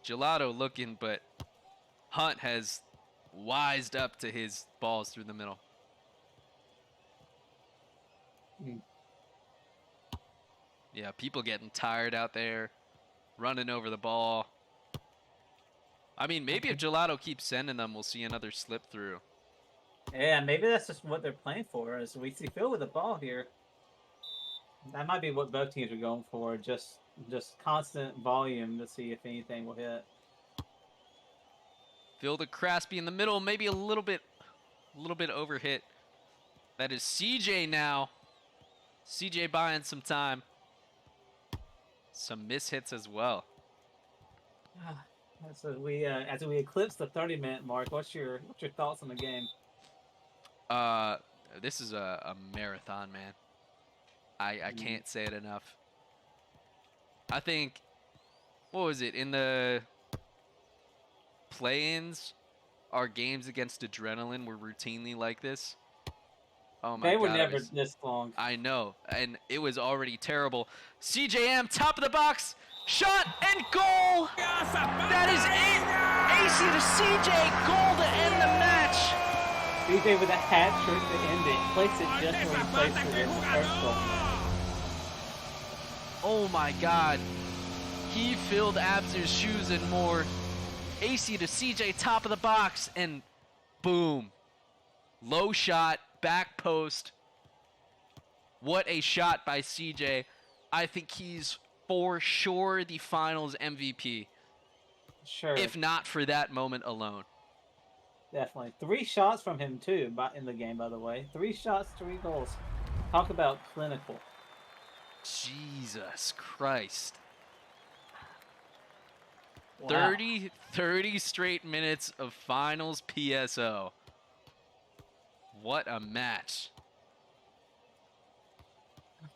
A: Gelato looking, but Hunt has wised up to his balls through the middle. Yeah, people getting tired out there, running over the ball. I mean, maybe if Gelato keeps sending them, we'll see another slip through.
C: Yeah, maybe that's just what they're playing for. As we see Phil with the ball here, that might be what both teams are going for. Just constant volume to see if anything will hit.
A: Phil to Crasby in the middle, maybe a little bit overhit. That is CJ now. CJ buying some time. Some mishits as well.
C: So as we eclipse the 30-minute mark, what's your thoughts on the game?
A: This is a marathon, man. I can't say it enough. I think, what was it, in the play-ins, our games against Adrenaline were routinely like this. Oh my God.
C: They were never this long.
A: I know, and it was already terrible. CJM, top of the box, shot and goal! That is it! AC to CJ, goal to end the match!
C: CJ with a hat trick to end it. Place it just where he placed it in the first goal.
A: Oh my God. He filled Abzer's shoes and more. AC to CJ, top of the box, and boom. Low shot, back post. What a shot by CJ. I think he's for sure the finals MVP.
C: Sure.
A: If not for that moment alone.
C: Definitely. 3 shots from him, too, in the game, by the way. 3 shots, 3 goals. Talk about clinical.
A: Jesus Christ.
C: Wow.
A: 30 straight minutes of finals PSO. What a match.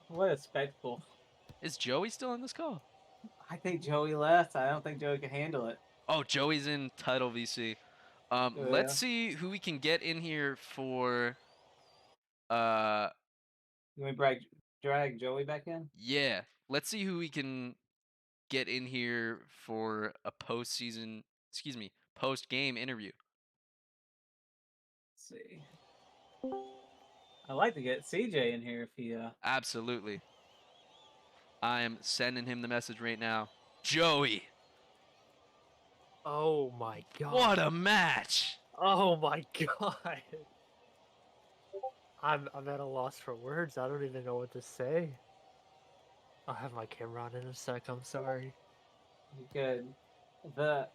C: What a spectacle.
A: Is Joey still on this call?
C: I think Joey left. I don't think Joey can handle it.
A: Oh, Joey's in title VC. Let's
C: Yeah.
A: see who we can get in here for uh
C: You want me to drag Joey back in?
A: yeah. Let's see who we can get in here for a post game interview.
C: Let's see. I'd like to get CJ in here if he
A: Absolutely. I am sending him the message right now. Joey,
B: Oh my god.
A: what a match.
B: Oh my god. I'm at a loss for words. I don't even know what to say. I'll have my camera on in a sec. I'm sorry.
C: good.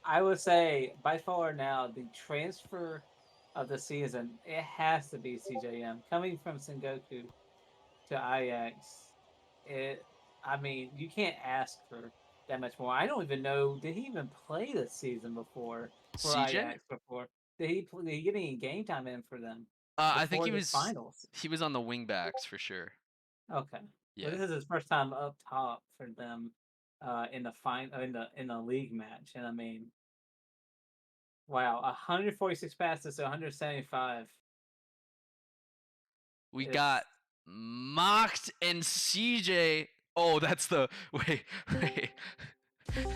C: I would say by far now the transfer of the season, it has to be CJM coming from Sengoku to Ijax. I mean, you can't ask for that much more. I don't even know. Did he even play this season before for
A: CJ?
C: Ijax before? Did he get any game time in for them
A: I think
C: before this finals?
A: he was on the wingbacks for sure.
C: Okay.
A: Yeah.
C: Well, this is his first time up top for them in the in the league match, and I mean, wow, 146 passes to 175.
A: We
C: It's
A: got Mocked and CJ. Oh, that's the wait.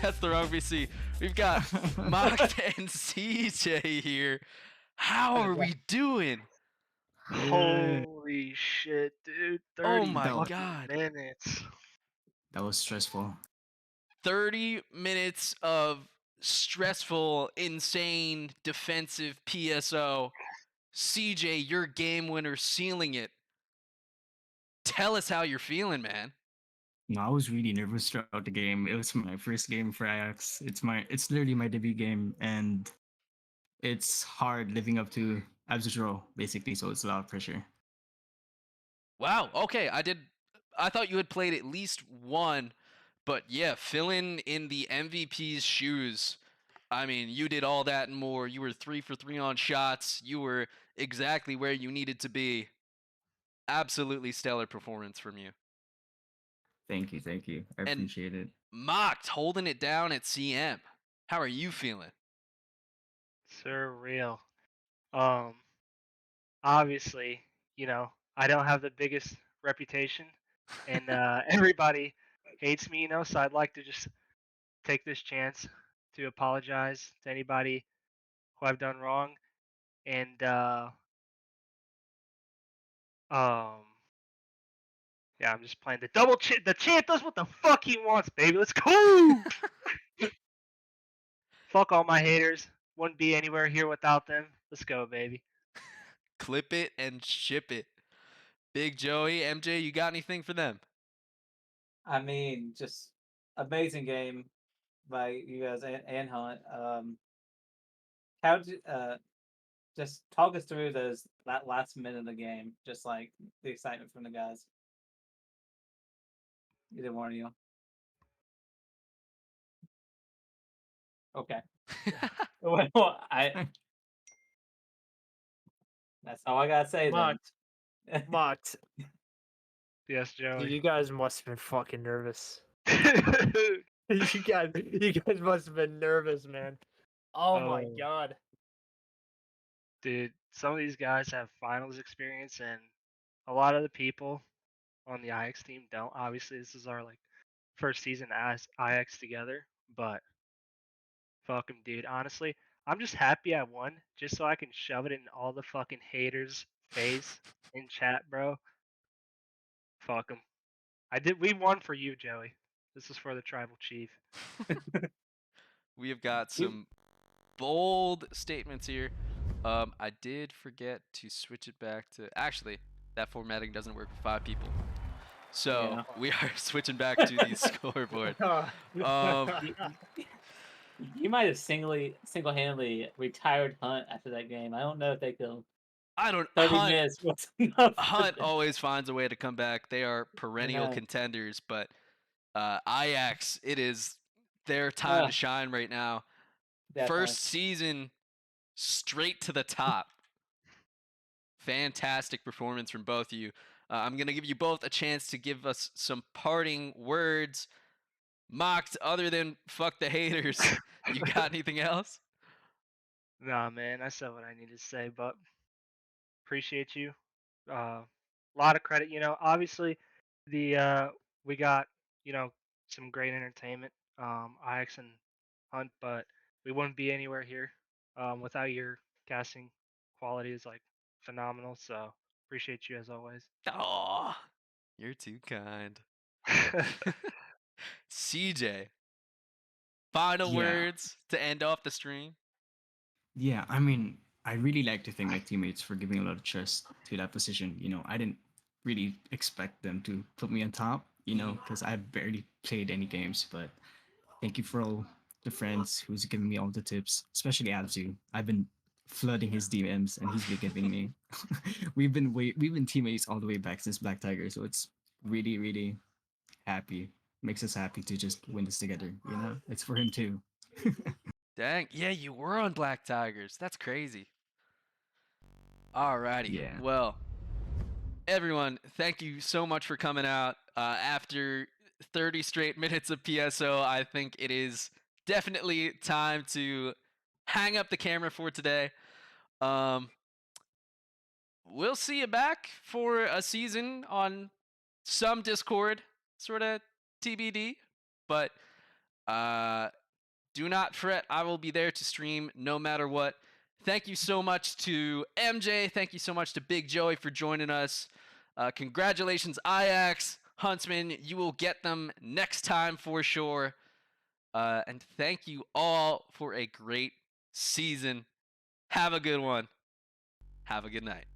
A: That's the wrong VC. We've got Mocked and CJ here. How are we doing?
F: Holy shit, dude.
A: Oh
F: 30
A: my
F: fucking
A: god.
F: minutes.
G: That was stressful.
A: 30 minutes of stressful, insane, defensive PSO. CJ, your game winner, sealing it. Tell us how you're feeling, man.
G: No, I was really nervous throughout the game. It was my first game for Ajax. It's literally my debut game, and it's hard living up to Abs role, basically, so it's a lot of pressure.
A: Wow. Okay, I thought you had played at least one, but yeah, filling in the MVP's shoes. I mean, you did all that and more. You were 3 for 3 on shots. You were exactly where you needed to be. Absolutely stellar performance from you.
G: Thank you, thank you. I
A: And
G: appreciate it.
A: Mocked holding it down at CM. How are you feeling?
F: Surreal. Um, Obviously, I don't have the biggest reputation, and everybody hates me, so I'd like to just take this chance to apologize to anybody who I've done wrong. And um yeah, I'm just playing the double the champ does what the fuck he wants, baby. Let's go. Fuck all my haters. Wouldn't be anywhere here without them. Let's go, baby.
A: Clip it and ship it. Big Joey, MJ, you got anything for them?
C: I mean, just amazing game by you guys and Hunt. How just talk us through that last minute of the game, just like the excitement from the guys. Either one of you. Okay. Well, that's all I gotta say then.
B: Mocked.
F: Yes, Joey.
B: You guys must have been fucking nervous.
F: Dude.
B: you guys must have been nervous, man. Oh my
F: Oh.
B: god.
F: Dude, some of these guys have finals experience, and a lot of the people on the IX team don't. Obviously, this is our first season as IX together, but fuck 'em, dude. Honestly, I'm just happy I won, just so I can shove it in all the fucking haters' face in chat, bro. Fuck 'em. We won for you, Joey. This is for the tribal chief.
A: We have got some bold statements here. I did forget to switch it back to. Actually, that formatting doesn't work with 5 people. So
C: Yeah.
A: we are switching back to the scoreboard.
C: You might have single-handedly retired Hunt after that game. I don't know if they could
A: I don't
C: 30
A: Hunt.
C: minutes was enough.
A: Hunt always finds a way to come back. They are perennial
C: know.
A: contenders, but Ijax, it is their time
C: Uh,
A: to shine right now.
C: definitely.
A: First season straight to the top. Fantastic performance from both of you. I'm going to give you both a chance to give us some parting words. Mocked, other than fuck the haters, you got anything else?
F: Nah, man, I said what I needed to say, but appreciate you. A lot of credit, obviously the we got, some great entertainment, Ix and Hunt, but we wouldn't be anywhere here without your casting quality is like phenomenal. So appreciate you as always.
A: Oh, you're too kind. CJ, final
G: Yeah,
A: words to end off the stream.
G: yeah. I mean, I really like to thank my teammates for giving a lot of trust to that position. I didn't really expect them to put me on top, because I barely played any games. But thank you for all the friends who's giving me all the tips, especially Abzu. I've been flooding his DMs and he's been giving me. We've been teammates all the way back since Black Tiger, so it's really really happy. Makes us happy to just win this together. It's for him too.
A: Dang, yeah, you were on Black Tigers. That's crazy. Alrighty,
G: Yeah.
A: well, everyone, thank you so much for coming out. After 30 straight minutes of PSO, I think it is definitely time to hang up the camera for today. Um, we'll see you back for a season on some Discord, sort of TBD. But do not fret. I will be there to stream no matter what. Thank you so much to MJ. Thank you so much to Big Joey for joining us. Congratulations, Ijax, Huntsmen. You will get them next time for sure. And thank you all for a great season. Have a good one. Have a good night.